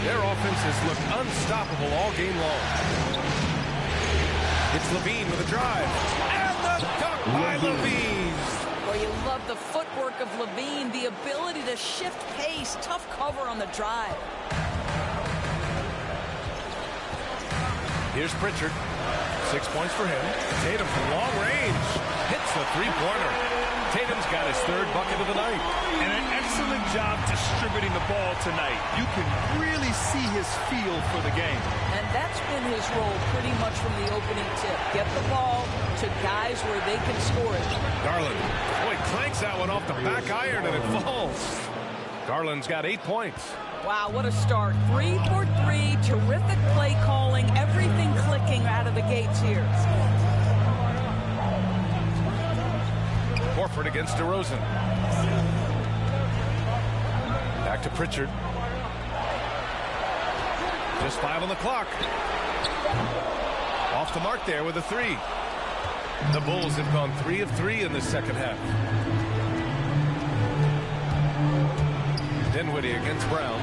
Their offense has looked unstoppable all game long. It's LaVine with a drive. And the dunk by LaVine. Well, you love the footwork of LaVine, the ability to shift pace, tough cover on the drive. Here's Pritchard. 6 points for him. Tatum from long range. Hits the 3-pointer. Tatum's got his 3rd bucket of the night. And an excellent job distributing the ball tonight. You can really see his feel for the game. And that's been his role pretty much from the opening tip. Get the ball to guys where they can score it. Garland. Boy, clanks that one off the back iron and it falls. Garland's got 8 points. Wow, what a start. 3 for 3. Terrific play calling. Everything clicking out of the gates here. Horford against DeRozan. Back to Pritchard. Just 5 on the clock. Off the mark there with a 3. The Bulls have gone 3 of 3 in the second half. Dinwiddie against Brown.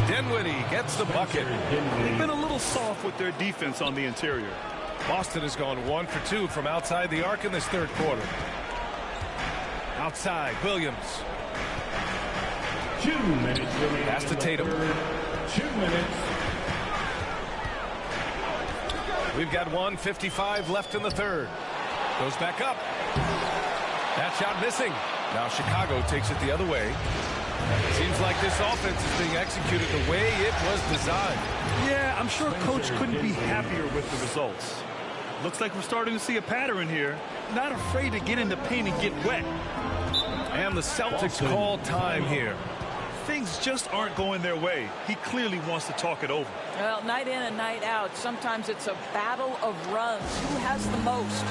Dinwiddie gets the bucket. They've been a little soft with their defense on the interior. Boston has gone 1 for 2 from outside the arc in this third quarter. Outside, Williams. 2 minutes remaining. Pass to Tatum. 2 minutes. We've got 1:55 left in the third. Goes back up. That shot missing. Now Chicago takes it the other way. Seems like this offense is being executed the way it was designed. Yeah, I'm sure Coach couldn't be happier with the results. Looks like we're starting to see a pattern here. Not afraid to get in the paint and get wet. And the Celtics call time here. Things just aren't going their way. He clearly wants to talk it over. Well, night in and night out, sometimes it's a battle of runs. Who has the most?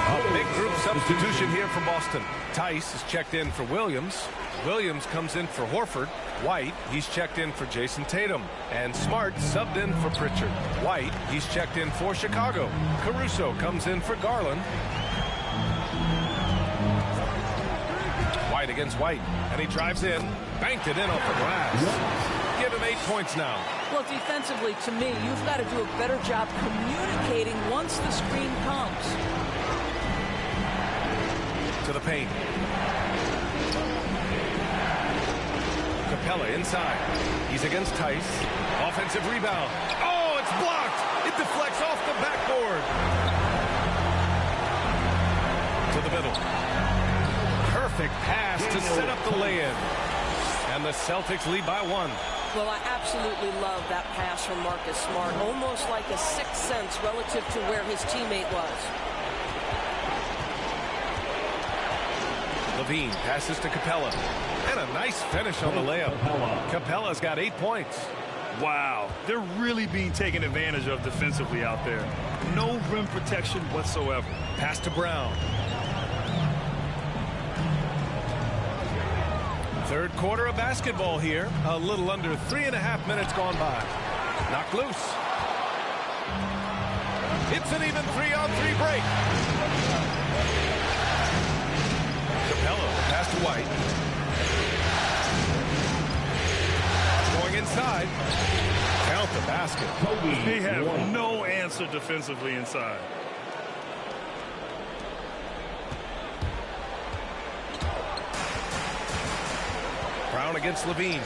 A big group substitution here for Boston. Tice is checked in for Williams. Williams comes in for Horford. White, he's checked in for Jason Tatum. And Smart subbed in for Pritchard. White, he's checked in for Chicago. Caruso comes in for Garland. White against White. And he drives in. Banked it in off the glass. Give him 8 points now. Well, defensively, to me, you've got to do a better job communicating once the screen comes. To the paint. Capella inside. He's against Tice. Offensive rebound. Oh, it's blocked. It deflects off the backboard. To the middle. Perfect pass to set up the lay-in. And the Celtics lead by 1. Well, I absolutely love that pass from Marcus Smart. Almost like a sixth sense relative to where his teammate was. Levine passes to Capella. And a nice finish on the layup. Capella's got 8 points. Wow, they're really being taken advantage of defensively out there. No rim protection whatsoever. Pass to Brown. Third quarter of basketball here. A little under 3.5 minutes gone by. Knocked loose. It's an even 3-on-3 break. Capella, pass to White. Going inside. Count the basket. They have no answer defensively inside. Brown against Levine.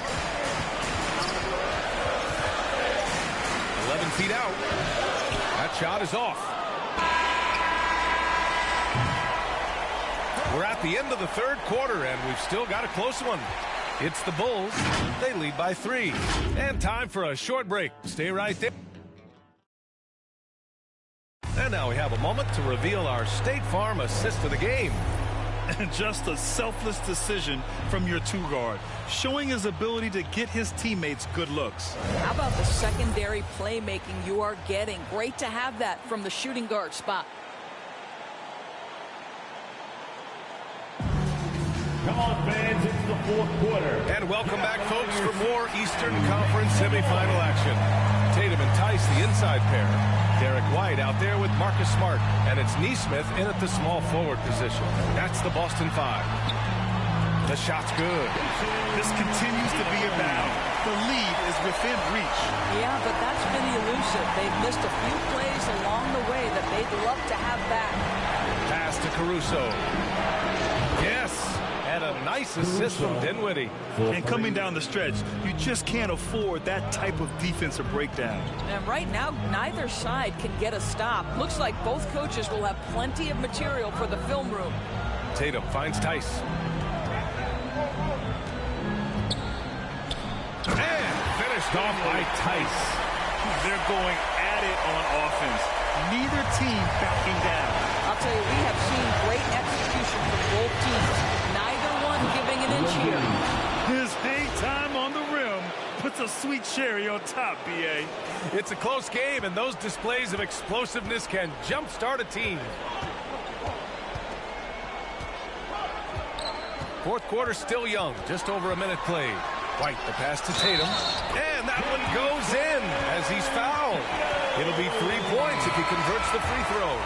11 feet out. That shot is off. We're at the end of the third quarter, and we've still got a close one. It's the Bulls. They lead by 3. And time for a short break. Stay right there. And now we have a moment to reveal our State Farm assist of the game. And just a selfless decision from your two-guard, showing his ability to get his teammates good looks. How about the secondary playmaking you are getting? Great to have that from the shooting guard spot. Come on, fans, it's the fourth quarter. And welcome back, folks, for more Eastern Conference semifinal action. Tatum and Tice, the inside pair. Derek White out there with Marcus Smart. And it's Nesmith in at the small forward position. That's the Boston 5. The shot's good. This continues to be a battle. The lead is within reach. Yeah, but that's been elusive. They've missed a few plays along the way that they'd love to have back. Pass to Caruso. Yes. And a nice assist from Dinwiddie. And coming down the stretch, you just can't afford that type of defensive breakdown. And right now, neither side can get a stop. Looks like both coaches will have plenty of material for the film room. Tatum finds Tice. And finished off by Tice. They're going at it on offense. Neither team backing down. I'll tell you, we have seen great execution from both teams. Neither one giving an inch here. His hang time on the rim puts a sweet cherry on top, B.A. It's a close game, and those displays of explosiveness can jumpstart a team. Fourth quarter still young, just over a minute played. White, the pass to Tatum. And that one goes in as he's fouled. It'll be 3 points if he converts the free throw.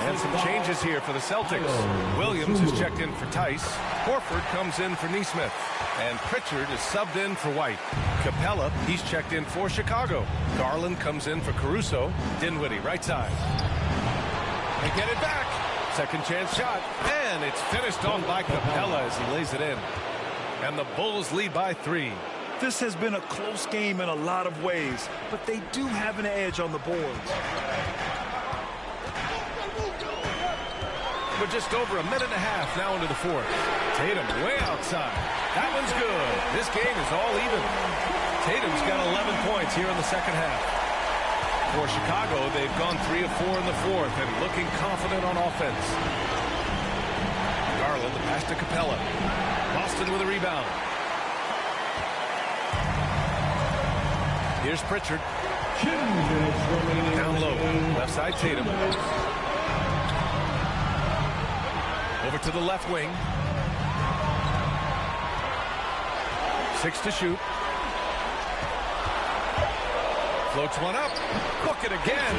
And some changes here for the Celtics. Williams is checked in for Tice. Horford comes in for Nesmith. And Pritchard is subbed in for White. Capella, he's checked in for Chicago. Garland comes in for Caruso. Dinwiddie, right side. They get it back. Second chance shot. And it's finished on by Capella as he lays it in. And the Bulls lead by 3. This has been a close game in a lot of ways, but they do have an edge on the boards. We're just over a minute and a half now into the fourth. Tatum way outside. That one's good. This game is all even. Tatum's got 11 points here in the second half. For Chicago, they've gone 3 of 4 in the fourth and looking confident on offense. Garland, the pass to Capella. Boston with a rebound. Here's Pritchard. Down low. Left side, Tatum. Over to the left wing. 6 to shoot. Floats one up. Book it again.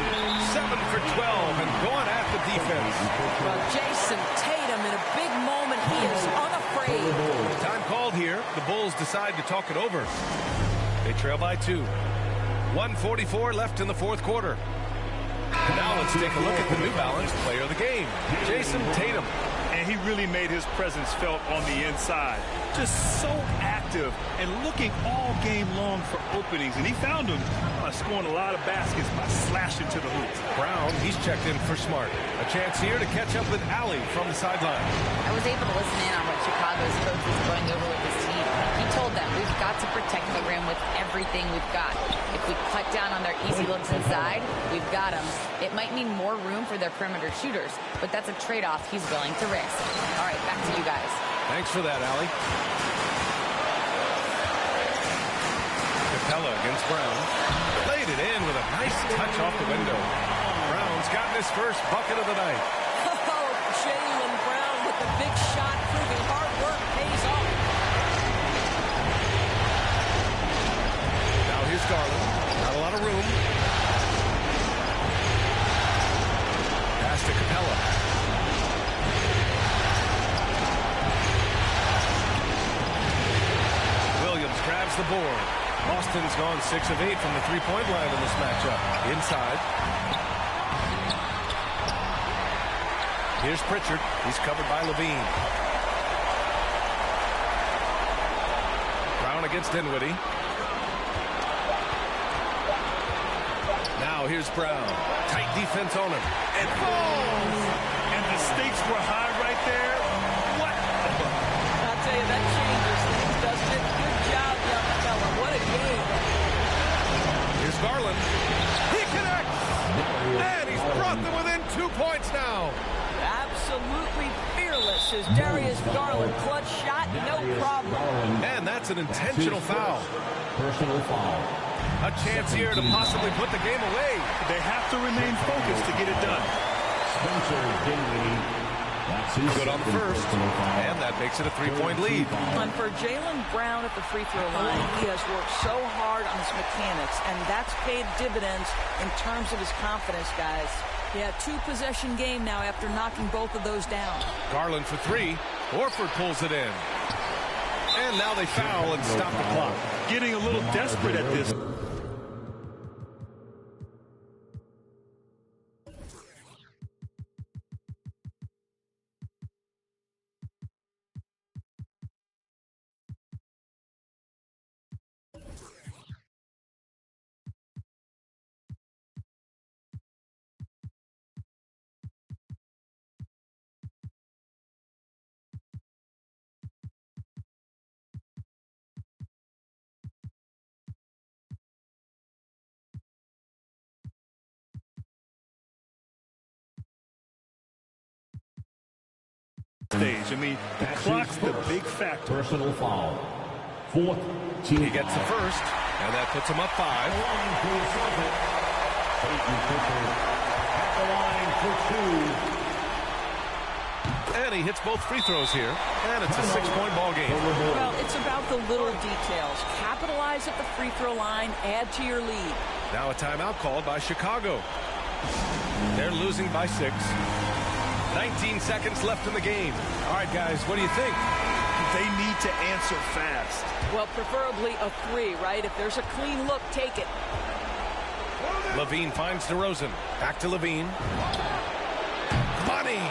7 for 12 and going at the defense. Well, Jason Tatum in a big moment. He is unafraid. Time called here. The Bulls decide to talk it over. They trail by 2. 1:44 left in the fourth quarter. Now let's take a look at the New Balance player of the game, Jason Tatum. And he really made his presence felt on the inside. Just so active and looking all game long for openings. And he found them by scoring a lot of baskets by slashing to the hoop. Brown, he's checked in for Smart. A chance here to catch up with Allie from the sideline. I was able to listen in on what Chicago's coach was going over with his team. He told them, we've got to protect the rim with everything we've got. If we cut down on their easy looks inside, we've got them. It might mean more room for their perimeter shooters, but that's a trade-off he's willing to risk. All right, back to you guys. Thanks for that, Allie. Capella against Brown. Laid it in with a nice touch off the window. Brown's gotten his first bucket of the night. Oh, Jaylen Brown with the big shot, proving hard work pays off. Now here's Garland. Not a lot of room. Pass to Capella. Williams grabs the board. Boston's gone 6 of 8 from the three-point line in this matchup. Inside. Here's Pritchard. He's covered by Levine. Brown against Dinwiddie. Now here's Brown. Tight defense on him. And falls! And the stakes were high right there. What? I'll tell you, that changes things, doesn't it? Good job, young fella. What a game. Here's Garland. He connects! And he's brought them within 2 points now. Absolutely fearless is Darius Garland. Clutch shot, no problem. And that's an intentional foul. Personal foul. A chance here to possibly put the game away. They have to remain focused to get it done. Spencer Dinwiddie. That's his good on the first, and that makes it a 3-point lead. And for Jaylen Brown at the free throw line, he has worked so hard on his mechanics, and that's paid dividends in terms of his confidence, guys. Yeah, 2-possession game now after knocking both of those down. Garland for 3. Horford pulls it in. And now they foul and stop the clock. Getting a little desperate at this. Stage. I mean, the clock's the big factor. Personal foul. Fourth team. He gets the first, and that puts him up 5. At the line for 2. And he hits both free throws here, and it's a 6-point ball game. Well, it's about the the little details. Capitalize at the free throw line, add to your lead. Now a timeout called by Chicago. They're losing by 6. 19 seconds left in the game. All right, guys, what do you think? They need to answer fast. Well, preferably a 3, right? If there's a clean look, take it. Levine finds DeRozan. Back to Levine. Money!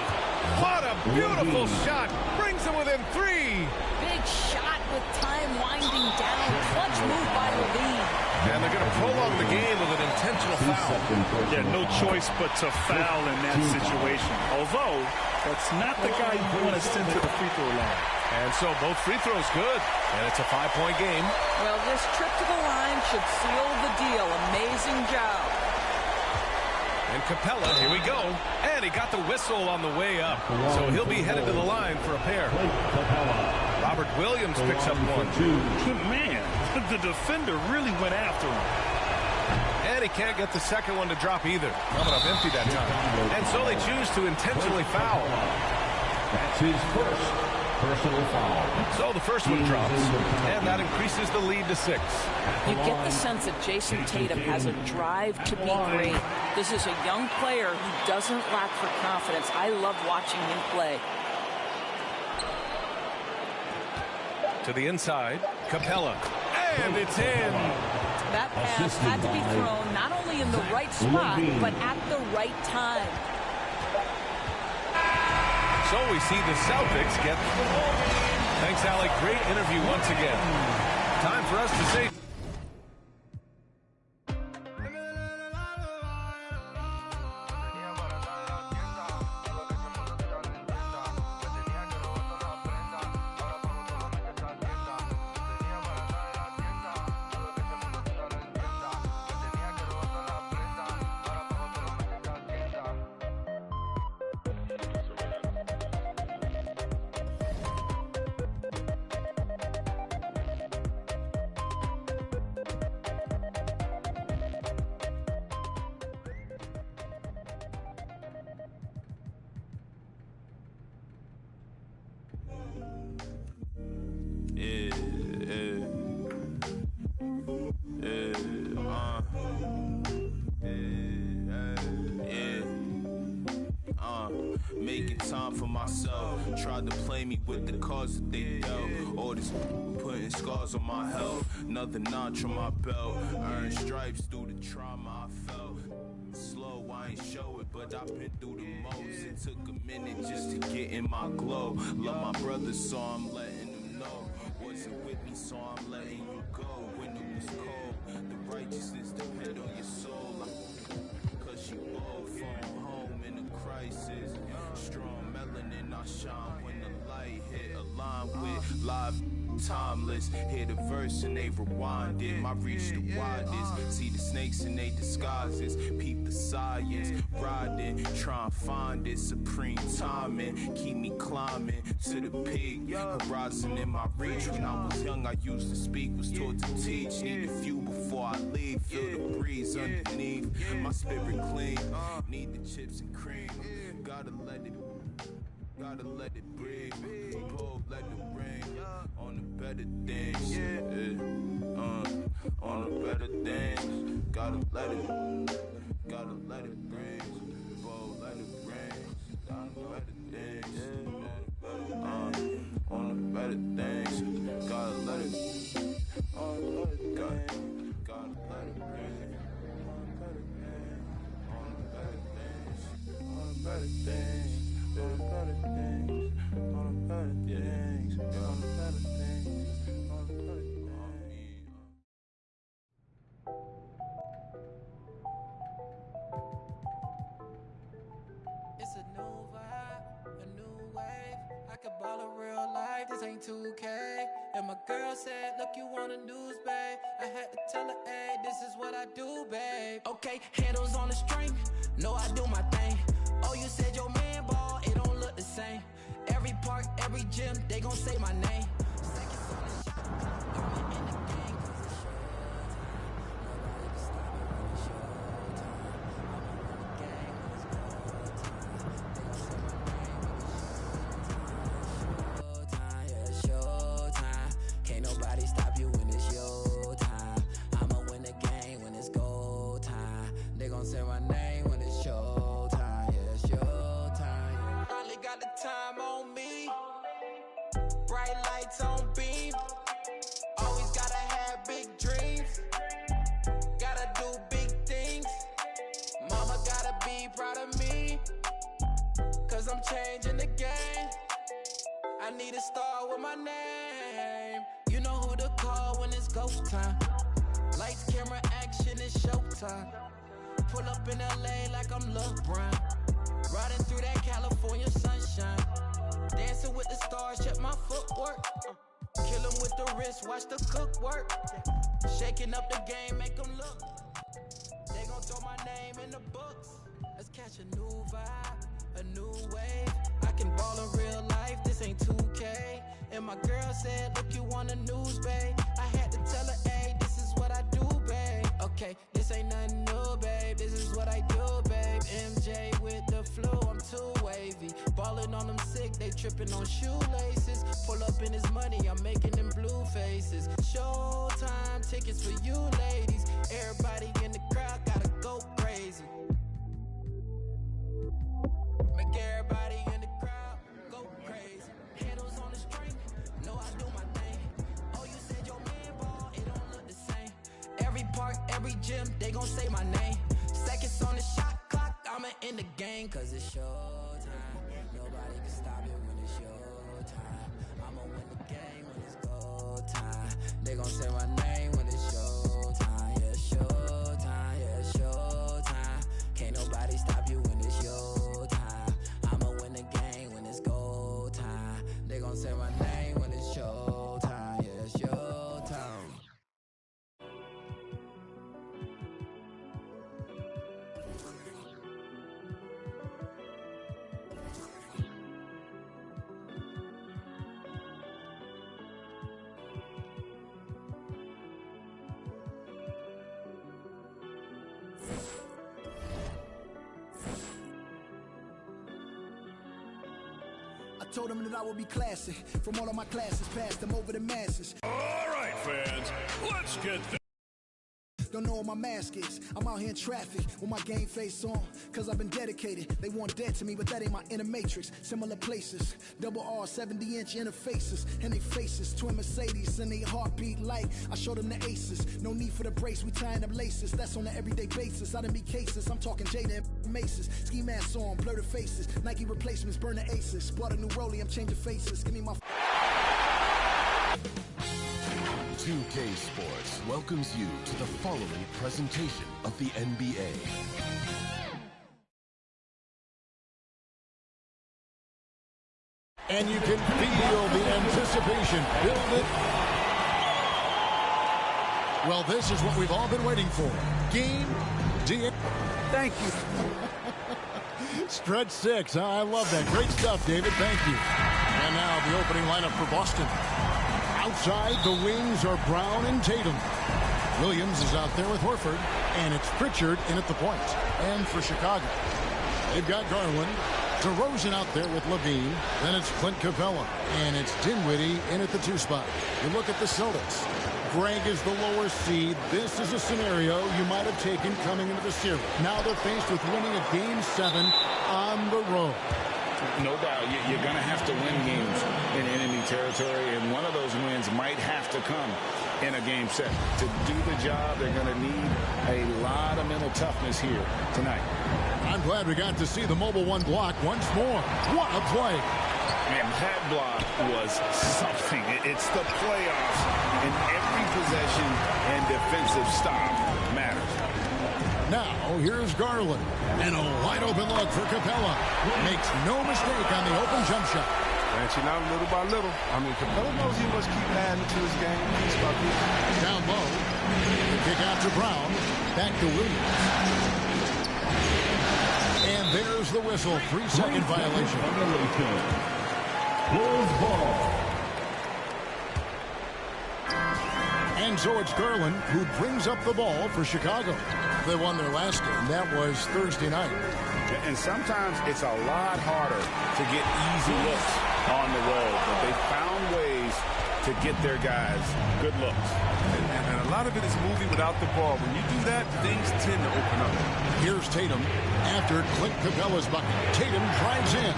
What a beautiful shot! Brings him within 3! Big shot with time winding down. Clutch move by Levine. And they're going to prolong the game with an intentional foul. Yeah, no choice but to foul in that situation. Although, that's not the guy you want to send to the free throw line. And so both free throws good. And it's a 5-point game. Well, this trip to the line should seal the deal. Amazing job. And Capella, here we go. And he got the whistle on the way up. So he'll be headed to the line for a pair. Robert Williams picks up 1. Man, the defender really went after him. And he can't get the second one to drop either. Coming up empty that time. And so they choose to intentionally foul. That's his first personal foul. So the first one drops. And that increases the lead to 6. You get the sense that Jason Tatum has a drive to be great. This is a young player who doesn't lack for confidence. I love watching him play. To the inside, Capella. And it's in. That pass had to be thrown not only in the right spot, but at the right time. So we see the Celtics get... Thanks, Alec. Great interview once again. Time for us to say... Making time for myself. Tried to play me with the cards that they dealt. All this putting scars on my health. Another notch on my belt. Earned stripes through the trauma I felt. Slow, I ain't show it, but I've been through the most. It took a minute just to get in my glow. Love my brothers, so I'm letting them know. Wasn't with me, so I'm letting you go. When it was cold, the righteousness depend on your soul. Cause you all phone home in a crisis. Strong melanin, I shine when the light hit. Aligned with live timeless. Hear the verse and they rewind it. My reach the widest. See the snakes in they disguises. Peep the science. Riding, try and find it. Supreme timing. Keep me climbing to the peak. Horizon in my reach. When I was young, I used to speak. Was taught to teach. Need a few before I leave. Feel the breeze underneath. My spirit clean. Need the chips and cream. Gotta let it breathe. Pull, let it ring. On the better things. On the better things. Gotta let it bring. Pull, let it ring. On the better things. On the better things. Gotta let it. Gotta let it bring. On the better things. On the better things. On the better things, on the better things, on the better things, on the better things. It's a new vibe, a new wave. I could ball in real life, this ain't 2K. And my girl said, look, you want a news, babe. I had to tell her, hey, this is what I do, babe. Okay, handles on the string, know I do my thing. Oh, you said your man ball, it don't look the same. Every park, every gym, they gon' say my name. nobody stop you when it's your time. I'ma win the game when it's go time. They gon' say my name when it's show time. Yeah, it's your time. Finally got the time on me. Bright lights on beam. Always gotta have big dreams. Gotta do big things. Mama gotta be proud of me. Cause I'm changing the game. I need a star with my name. You know who to call when it's go time. Lights, camera, action, it's showtime. Pull up in LA like I'm LeBron. Riding through that California sunshine. Dancing with the stars, check my footwork. Kill 'em with the wrist, watch the cook work. Shaking up the game, make 'em look. They gon' throw my name in the books. Let's catch a new vibe, a new wave. I can ball in real life, this ain't 2K. And my girl said, look, you on the news, babe. I had to tell her, hey, this is what I do, babe. Okay, this ain't nothing new, babe. This is what I do, babe. MJ with the flu, I'm too wavy. Ballin' on them sick, they trippin' on shoelaces. Pull up in his money, I'm making them blue faces. Showtime tickets for you ladies. Everybody in the crowd gotta go crazy. Make everybody in the crowd go crazy. Handles on the string, know I do my thing. Oh, you said your man ball, it don't look the same. Every park, every gym, they gon' say my name. Seconds on the shot clock, I'ma in the game. Cause it's showtime, nobody can stop it when it's your time. I'ma win the game when it's go time. They gon' say my name when it's showtime. Yeah, showtime, yeah, showtime. Can't nobody stop you when it's your time. I'ma win the game when it's go time. They gon' say my name when it's showtime. Yeah, it's showtime. Told them that I would be classic. From all of my classes, passed them over the masses. All right, fans, let's get this. Don't know what my mask is. I'm out here in traffic with my game face on. Cause I've been dedicated. They want dead to me, but that ain't my inner matrix. Similar places. Double R, 70-inch interfaces. And they faces. Twin Mercedes and they heartbeat like I showed them the aces. No need for the brace, we tying up laces. That's on an everyday basis. I done be cases. I'm talking Jada and Maces. Ski masks on, blur the faces. Nike replacements, burn the aces. Bought a new rollie, I'm changing faces. Give me my 2K Sports welcomes you to the following presentation of the NBA. And you can feel the anticipation. Build it. Well, this is what we've all been waiting for. Game D. Thank you. Stretch 6. I love that. Great stuff, David. Thank you. And now the opening lineup for Boston. Outside, the wings are Brown and Tatum. Williams is out there with Horford, and it's Pritchard in at the point. And for Chicago, they've got Garland, DeRozan out there with Levine. Then it's Clint Capella, and it's Dinwiddie in at the 2 spot. You look at the Celtics. Greg is the lower seed. This is a scenario you might have taken coming into the series. Now they're faced with winning a Game 7 on the road. No doubt, you're going to have to win games in enemy territory, and one of those wins might have to come in a game set. To do the job, they're going to need a lot of mental toughness here tonight. I'm glad we got to see the Mobile One block once more. What a play. Man, that block was something. It's the playoffs, and every possession and defensive stop matters. Now, here's Garland. And a wide-open look for Capella. Makes no mistake on the open jump shot. Branching out little by little. I mean, Capella knows he must keep adding to his game. Down low. The kick out to Brown. Back to Williams. And there's the whistle. 3-second violation. Ball. And so it's Garland who brings up the ball for Chicago. They won their last game. That was Thursday night. And sometimes it's a lot harder to get easy looks on the road, but they found ways to get their guys good looks. And a lot of it is moving without the ball. When you do that, things tend to open up. Here's Tatum after Clint Capella's bucket. Tatum drives in.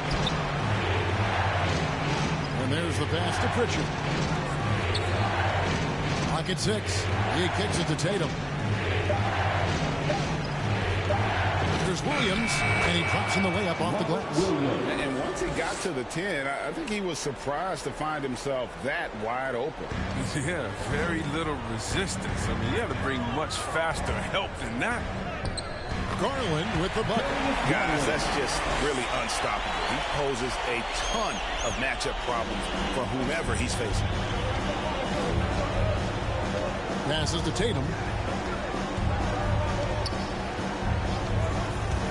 And there's the pass to Pritchard. Clock at 6. He kicks it to Tatum. There's Williams, and he drops in the layup off the glass. And once he got to the 10, I think he was surprised to find himself that wide open. Yeah, very little resistance. I mean, you have to bring much faster help than that. Garland with the bucket. Guys, that's just really unstoppable. He poses a ton of matchup problems for whomever he's facing. Passes to Tatum.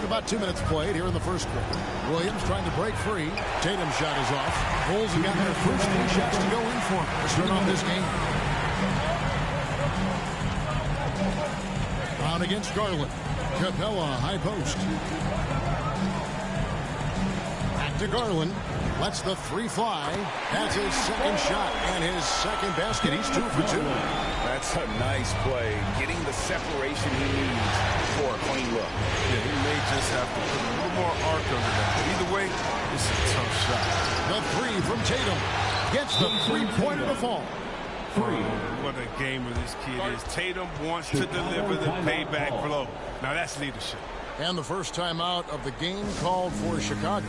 About 2 minutes played here in the first quarter. Williams trying to break free. Tatum's shot is off. Bulls have got their first 3 shots to go in for him to start off this game. Brown against Garland. Capella, high post. Back to Garland. Lets the 3 fly. That's his second shot and his second basket. He's 2 for 2. That's a nice play. Getting the separation he needs for a clean look. Yeah, he may just have to put a little more arc under that. But either way, it's a tough shot. The 3 from Tatum. Gets the 3-pointer to fall. What a gamer this kid is. Tatum wants to deliver the payback blow. Now that's leadership. And the first timeout of the game called for Chicago.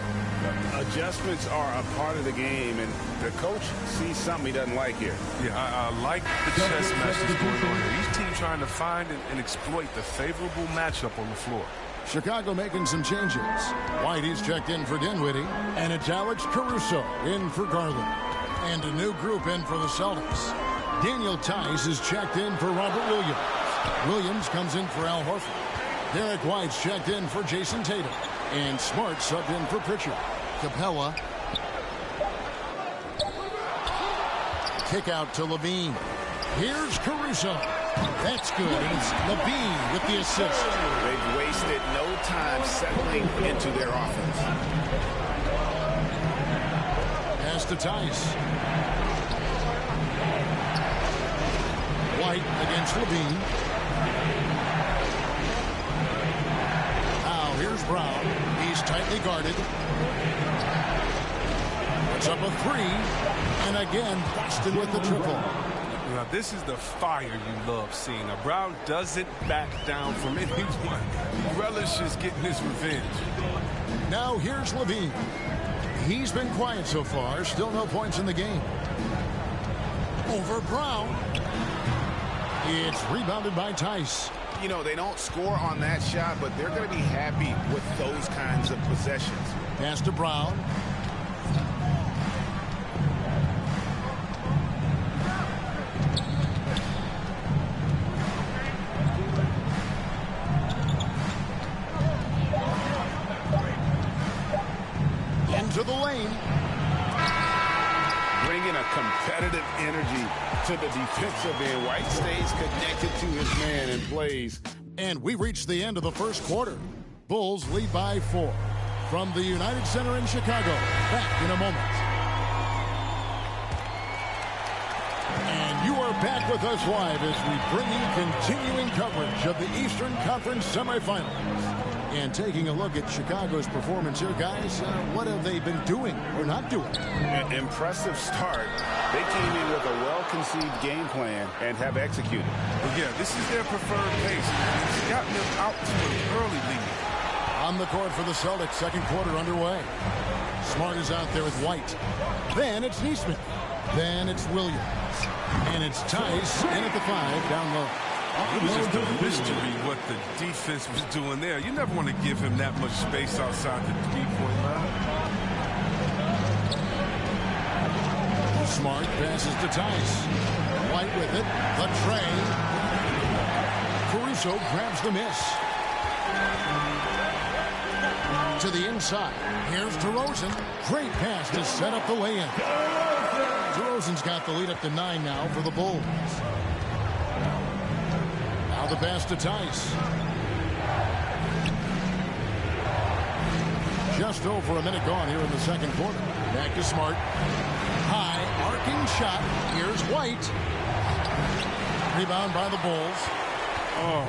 Adjustments are a part of the game, and the coach sees something he doesn't like here. Yeah, I like the chess match that's going on here. Each team trying to find and exploit the favorable matchup on the floor. Chicago making some changes. Whitey's checked in for Dinwiddie, and it's Alex Caruso in for Garland. And a new group in for the Celtics. Daniel Tice is checked in for Robert Williams. Williams comes in for Al Horford. Derek White's checked in for Jason Tatum. And Smart subbed in for Pritchard. Capella. Kick out to Levine. Here's Caruso. That's good. And it's Levine with the assist. They've wasted no time settling into their offense. Pass to Tice. White against Levine. Now here's Brown. He's tightly guarded. Puts up a 3. And again, Boston with the triple. Now, this is the fire you love seeing. Now, Brown doesn't back down from anyone. He relishes getting his revenge. Now here's Levine. He's been quiet so far. Still no points in the game. Over Brown. It's rebounded by Tice. You know, they don't score on that shot, but they're going to be happy with those kinds of possessions. Pass to Brown. Into the lane. Bringing a competitive energy to the defensive end. White stays connected to his man and plays. And we reached the end of the first quarter. Bulls lead by 4. From the United Center in Chicago. Back in a moment. And you are back with us live as we bring you continuing coverage of the Eastern Conference semifinals. And taking a look at Chicago's performance here, guys, what have they been doing or not doing? An impressive start. They came in with a well-conceived game plan and have executed. Well, yeah, this is their preferred pace. It's gotten them out to an early lead. On the court for the Celtics, second quarter underway. Smart is out there with White. Then it's Neesmith. Then it's Williams. And it's Tice in at the 5 down low. It was just a mystery what the defense was doing there. You never want to give him that much space outside the 3-point line. Smart passes to Tice. White with it. The tray. Caruso grabs the miss. To the inside. Here's DeRozan. Great pass to set up the lay-in. DeRozan's got the lead up to 9 now for the Bulls. Now the pass to Tice. Just over a minute gone here in the second quarter. Back to Smart. High Arcing shot. Here's White. Rebound by the Bulls. Oh.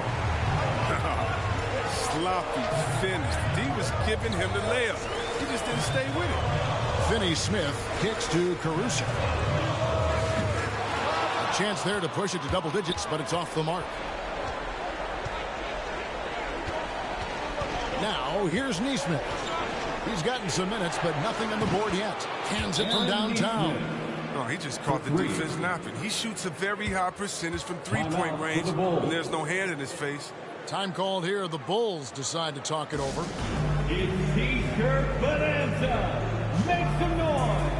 Sloppy finish. D was giving him the layup. He just didn't stay with it. Finney Smith kicks to Caruso. A chance there to push it to double digits, but it's off the mark. Now, here's Neesmith. He's gotten some minutes, but nothing on the board yet. Hands it from downtown. Oh, he just caught the defense napping. He shoots a very high percentage from three-point range, and there's no hand in his face. Time called here. The Bulls decide to talk it over. It's T-shirt Bonanza. Make some noise.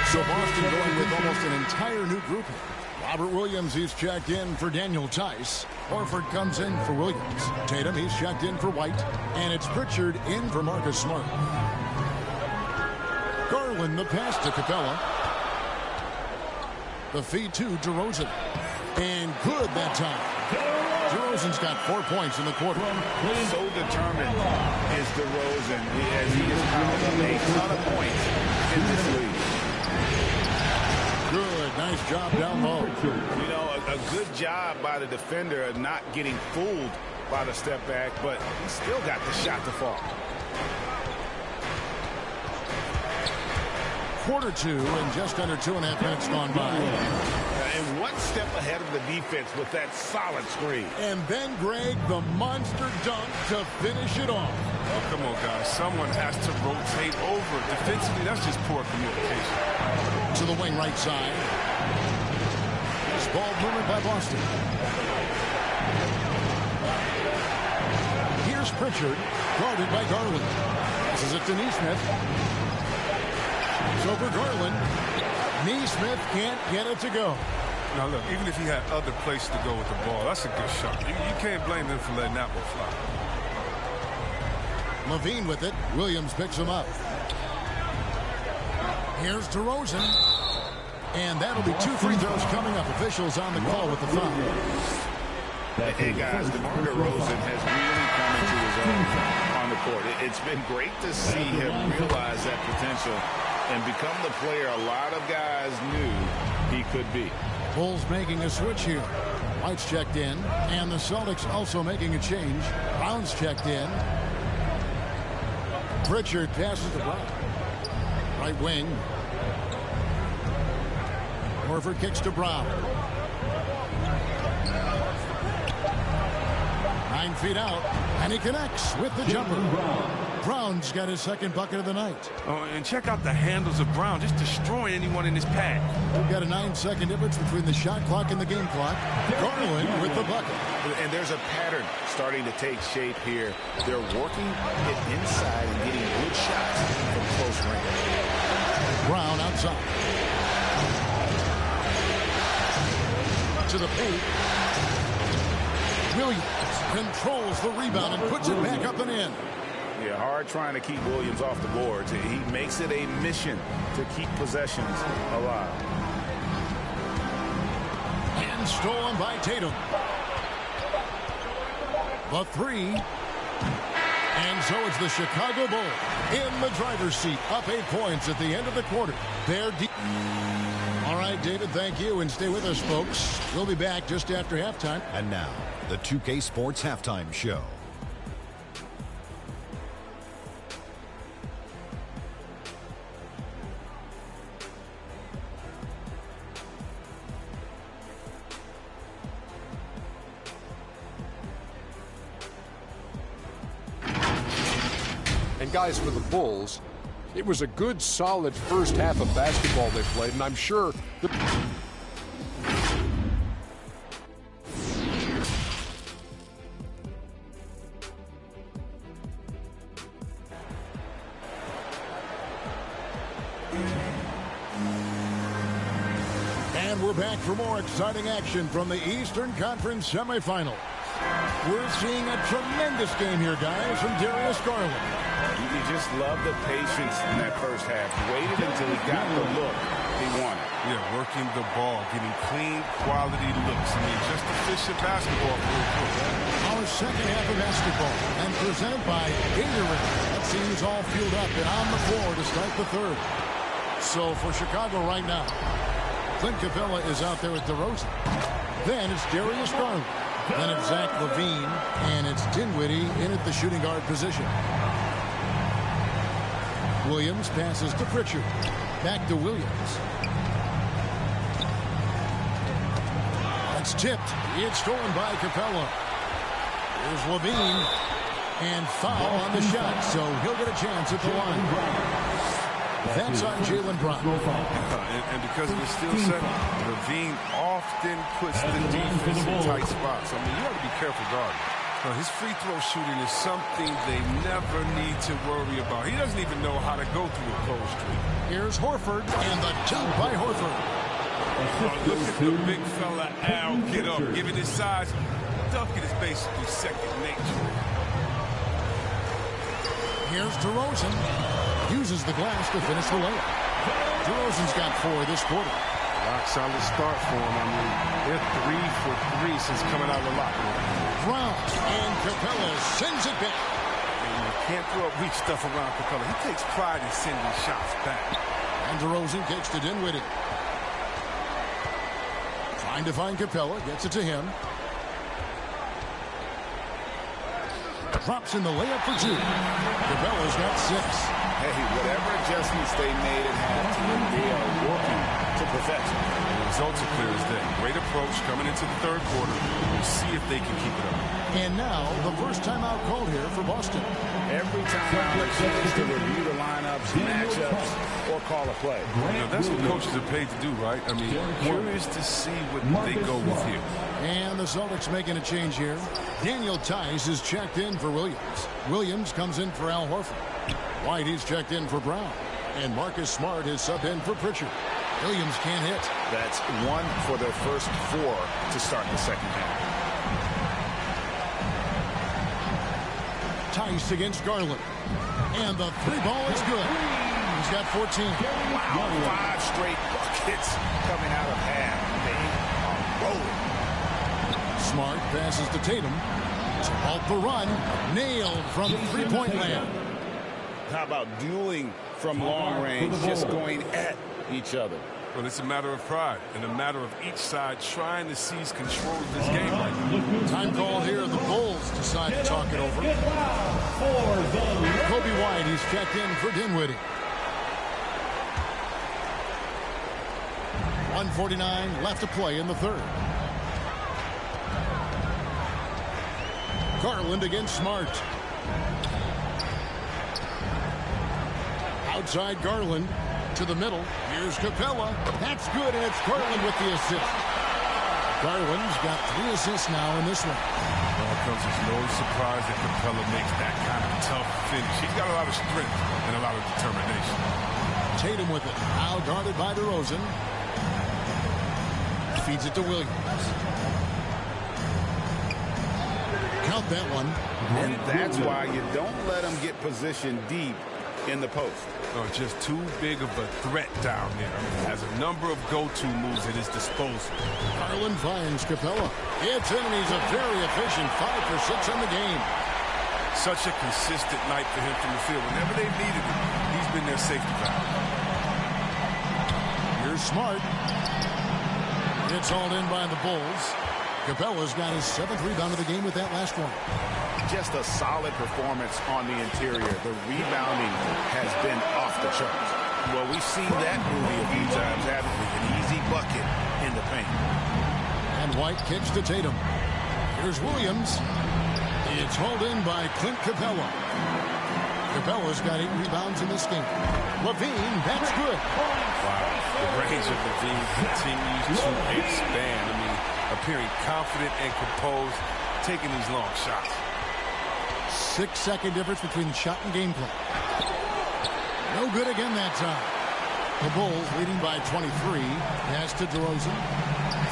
So Boston going with almost an entire new grouping. Robert Williams, he's checked in for Daniel Tice. Horford comes in for Williams. Tatum, he's checked in for White. And it's Pritchard in for Marcus Smart. Garland, the pass to Capella. The feed to DeRozan. And good that time. DeRozan's got 4 points in the quarter. So determined is DeRozan as he has piled up a ton of points in this league. Good, nice job down low. You know, a good job by the defender of not getting fooled by the step back, but he still got the shot to fall. Quarter two and just under 2.5 minutes gone by. And one step ahead of the defense with that solid screen. And then Greg, the monster dunk to finish it off. Oh, come on, guys. Someone has to rotate over. Defensively, that's just poor communication. To the wing right side. This ball movement by Boston. Here's Pritchard, guarded by Garland. This is it to Neesmith. So for Garland, Neesmith can't get it to go. Now, look, even if he had other places to go with the ball, that's a good shot. You can't blame him for letting that one fly. Levine with it. Williams picks him up. Here's DeRozan. And that'll be 2 free throws coming up. Officials on the call with the foul. Hey, guys, DeMar DeRozan has really come into his own on the court. It's been great to see him realize that potential and become the player a lot of guys knew he could be. Bulls making a switch here. White's checked in, and the Celtics also making a change. Brown's checked in. Pritchard passes to Brown. Right wing. Horford kicks to Brown. 9 feet out, and he connects with the jumper. Brown's got his second bucket of the night. Oh, and check out the handles of Brown, just destroying anyone in his path. We've got a 9-second difference between the shot clock and the game clock. Garland with the bucket. And there's a pattern starting to take shape here. They're working it inside and getting good shots from close range. Brown outside. To the paint. Williams controls the rebound and puts it back up and in. Yeah, hard trying to keep Williams off the boards. He makes it a mission to keep possessions alive. And stolen by Tatum. The three. And so it's the Chicago Bulls in the driver's seat, up 8 points at the end of the quarter. They're deep. All right, David, thank you, and stay with us, folks. We'll be back just after halftime. And now, the 2K Sports Halftime Show. And guys, for the Bulls, it was a good, solid first half of basketball they played, and I'm sure the... And we're back for more exciting action from the Eastern Conference semifinals. We're seeing a tremendous game here, guys, from Darius Garland. You just love the patience in that first half. Waited until he got the look he wanted. Yeah, working the ball, getting clean, quality looks. I mean, just efficient basketball. Our second half of basketball, and presented by Gatorade. That seems all fueled up and on the floor to start the third. So for Chicago right now, Clint Capella is out there with DeRozan. Then it's Darius Garland. Then it's Zach LaVine, and it's Dinwiddie in at the shooting guard position. Williams passes to Pritchard. Back to Williams. That's tipped. It's stolen by Capella. Here's LaVine. And foul on the shot, so he'll get a chance at the line. That's on Jaylen Brown. And because of the steal set, LaVine often puts the defense in tight spots. I mean, you have to be careful guarding. His free throw shooting is something they never need to worry about. He doesn't even know how to go through a cold streak. Here's Horford, and the dunk by Horford. Look at the big fella Al get up. Given his size, dunking is basically second nature. Here's DeRozan. Uses the glass to finish the layup. DeRozan's got 4 this quarter. Rock solid start for him. I mean, they're 3 for 3 since coming out of the locker room. Brown and Capella sends it back. And you can't throw up weak stuff around Capella. He takes pride in sending shots back. And DeRozan kicks to Dinwiddie. Trying to find Capella. Gets it to him. Drops in the layup for 2. Capella's got 6. Hey, whatever adjustments they made at halftime, they are working to perfection. The results are clear as day. Great approach coming into the third quarter. We'll see if they can keep it up. And now, the first timeout called here for Boston. Every time they chance to review the lineups, matchups, or call a play. You know, that's what coaches are paid to do, right? I mean, curious to see what they go with here. And the Celtics making a change here. Daniel Tice is checked in for Williams. Williams comes in for Al Horford. White is checked in for Brown. And Marcus Smart is subbed in for Pritchard. Williams can't hit. That's 1 for their first 4 to start the second half. Tice against Garland. And the 3 ball is good. He's got 14. Wow, 5 straight buckets coming out of half. They are rolling. Smart passes to Tatum. To halt the run. Nailed from 3-point land. How about dueling from long range, just going at each other? Well, it's a matter of pride and a matter of each side trying to seize control of this game right now. Time call here. The Bulls decide to talk it over. Kobe White, he's checked in for Dinwiddie. 1:49 left to play in the third. Garland against Smart. Outside Garland to the middle. Here's Capella. That's good, and it's Garland with the assist. Garland's got 3 assists now in this one. Well, it comes as no surprise that Capella makes that kind of tough finish. He's got a lot of strength and a lot of determination. Tatum with it. Now guarded by DeRozan. Feeds it to Williams. Count that one. And that's why you don't let them get positioned deep in the post. Oh, just too big of a threat down there. Has a number of go-to moves at his disposal. Garland finds Capella. It's in, and he's a very efficient 5 for 6 on the game. Such a consistent night for him from the field. Whenever they've needed him, he's been their safety valve. Here's Smart. It's hauled in by the Bulls. Capella's got his 7th rebound of the game with that last one. Just a solid performance on the interior. The rebounding has been off the charts. Well, we've seen that movie a few times, haven't we? An easy bucket in the paint. And White kicks to Tatum. Here's Williams. It's hauled in by Clint Capella. Capella's got 8 rebounds in this game. LaVine, that's good. Wow. The range of LaVine continues to expand. I mean, appearing confident and composed, taking these long shots. 6-second difference between shot and gameplay. No good again that time. The Bulls leading by 23. Pass to DeRozan.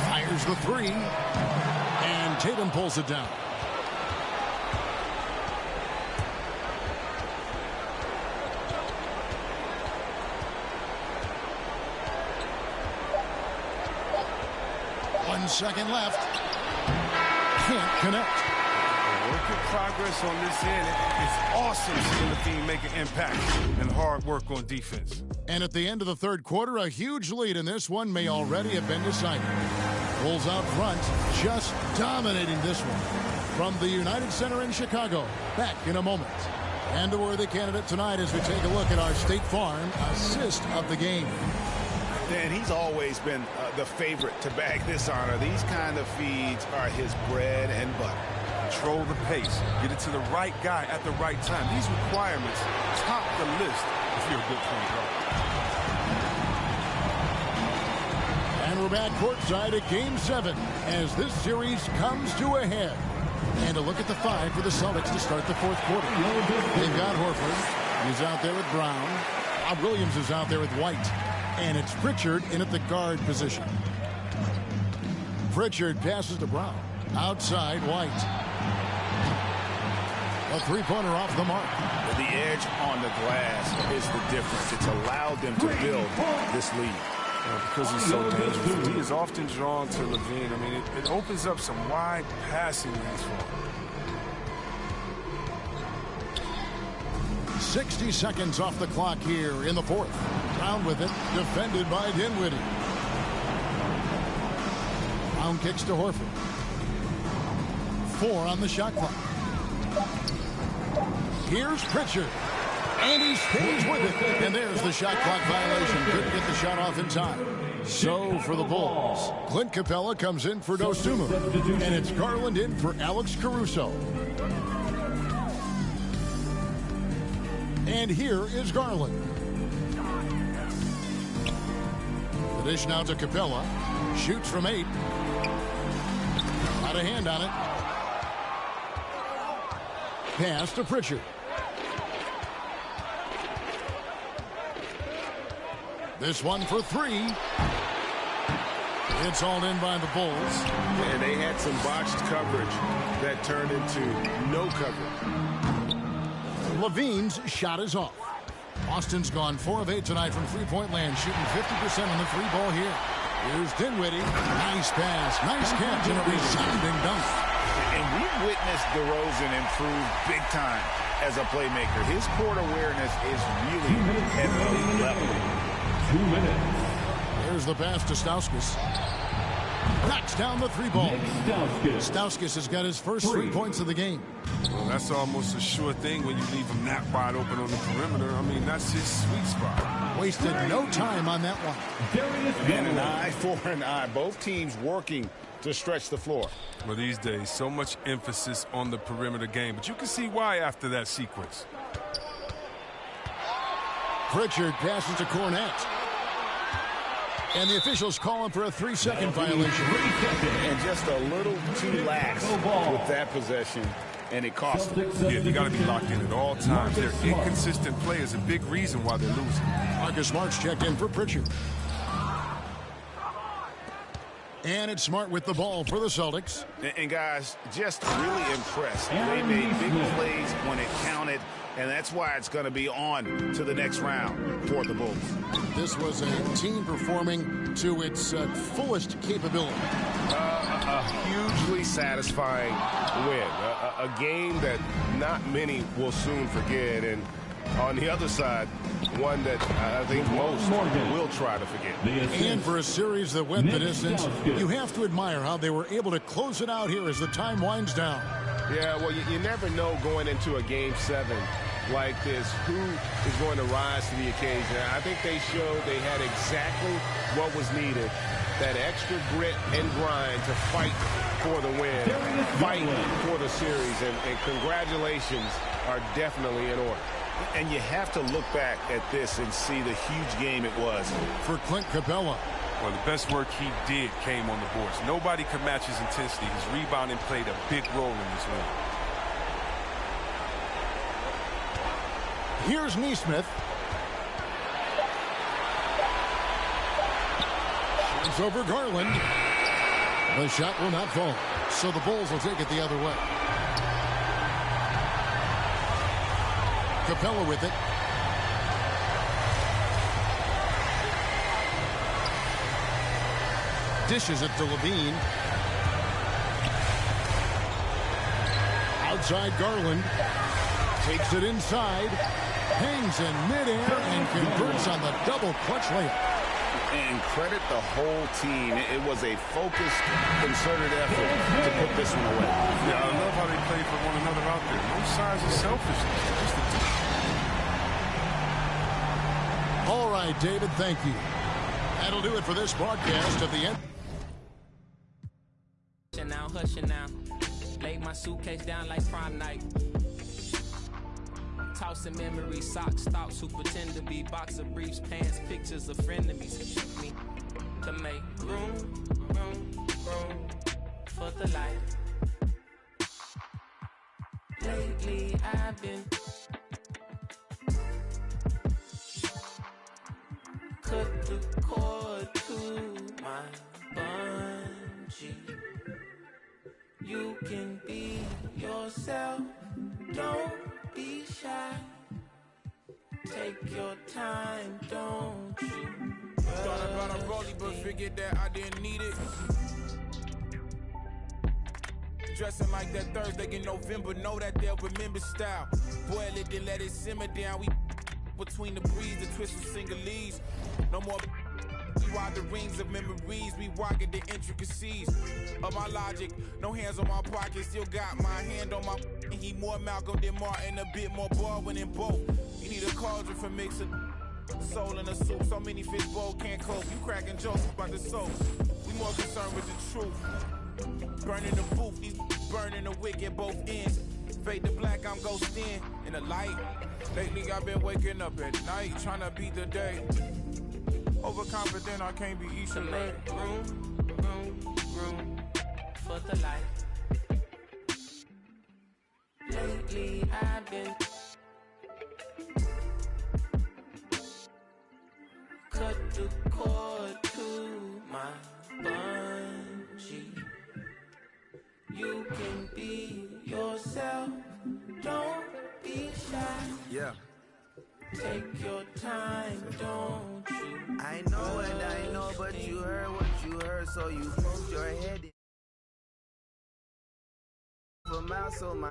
Fires the 3. And Tatum pulls it down. 1 second left. Can't connect. Work in progress on this end. It's awesome seeing the team make an impact and hard work on defense. And at the end of the third quarter, a huge lead in this one may already have been decided. Bulls out front, just dominating this one. From the United Center in Chicago, back in a moment. And a worthy candidate tonight as we take a look at our State Farm assist of the game. And he's always been the favorite to bag this honor. These kind of feeds are his bread and butter. Control the pace. Get it to the right guy at the right time. These requirements top the list if you're a good point guard. And we're back courtside at Game 7 as this series comes to a head. And a look at the 5 for the Celtics to start the fourth quarter. They've got Horford. He's out there with Brown. Rob Williams is out there with White. And it's Pritchard in at the guard position. Pritchard passes to Brown. Outside, White. A three-pointer off the mark. The edge on the glass is the difference. It's allowed them to build this lead. Because he's so dangerous. He is often drawn to Levine. I mean, it opens up some wide passing lanes for him. 60 seconds off the clock here in the fourth. Brown with it, defended by Dinwiddie. Brown kicks to Horford. 4 on the shot clock. Here's Pritchard. And he stays with it. And there's the shot clock violation. Couldn't get the shot off in time. So for the Bulls, Clint Capella comes in for Dosunmu. And it's Garland in for Alex Caruso. And here is Garland. The dish now to Capella. Shoots from 8. Got a hand on it. Pass to Pritchard. This one for 3. It's all in by the Bulls. And they had some botched coverage that turned into no coverage. Levine's shot is off. Austin's gone 4 of 8 tonight from three-point land, shooting 50% on the free ball here. Here's Dinwiddie. Nice pass. Nice catch and a resounding dunk. And we've witnessed DeRozan improve big time as a playmaker. His court awareness is really at elite level. 2 minutes. Here's the pass to Stauskas. Knocks down the 3 ball. Stauskas has got his first 3 points of the game. Well, that's almost a sure thing when you leave him that wide open on the perimeter. I mean, that's his sweet spot. Wasted no time on that one. And an eye for an eye. Both teams working to stretch the floor. Well, these days, so much emphasis on the perimeter game, but you can see why after that sequence. Pritchard passes to Cornette. And the officials call him for a 3-second violation. And just a little too lax with that possession, and it cost them. Yeah, you got to be locked in at all times. Their inconsistent play is a big reason why they're losing. Marcus Smart's checked in for Pritchard. And it's Smart with the ball for the Celtics. And guys, just really impressed. They made big plays when it counted, and that's why it's going to be on to the next round for the Bulls. This was a team performing to its fullest capability. A hugely satisfying win. A game that not many will soon forget. And on the other side, one that I think most will try to forget. And for a series that went the distance, you have to admire how they were able to close it out here as the time winds down. Yeah, well, you never know going into a Game 7 like this who is going to rise to the occasion. I think they showed they had exactly what was needed, that extra grit and grind to fight for the win, fight for the series, and congratulations are definitely in order. And you have to look back at this and see the huge game it was. For Clint Capella. Well, the best work he did came on the boards. Nobody could match his intensity. His rebounding played a big role in this win. Here's Neesmith. It's over Garland. The shot will not fall, so the Bulls will take it the other way. Capella with it. Dishes it to Levine. Outside Garland. Takes it inside. Hangs in midair and converts on the double clutch layup. And credit the whole team. It was a focused, concerted effort to put this one away. Yeah, I love how they play for one another out there. No signs of selfishness. All right, David, thank you. That'll do it for this broadcast of the end. Hushing now. Laid my suitcase down like prom night. Tossing memories, socks, thoughts who pretend to be boxer briefs, pants, pictures of frenemies. Me to make room for the light. Lately I've been cut the cord to my bungee. You can be yourself, don't be shy. Take your time, don't you? Thought about a rollie, but figured that I didn't need it. Dressing like that Thursday in November, know that they'll remember style. Boil it, then let it simmer down. We between the breeze, the twist of singlese. No more. We ride the rings of memories, we rockin' the intricacies of my logic. No hands on my pocket, still got my hand on my. He more Malcolm than Martin, a bit more Baldwin than both. You need a cauldron for mixing soul in a soup. So many fish bowl can't cope. You cracking jokes about the soap. We more concerned with the truth. Burning the booth, these burning the wick at both ends. Fade to black, I'm ghosting in the light. Lately I've been waking up at night, trying to beat the day. Overconfident, I can't be each to make room for the light. Lately I've been cut the cord to my bungee. You can be yourself, don't be shy. Yeah. Take your time, don't you? I know and I know, but you heard what you heard, so you poked your head in. For mouth, so my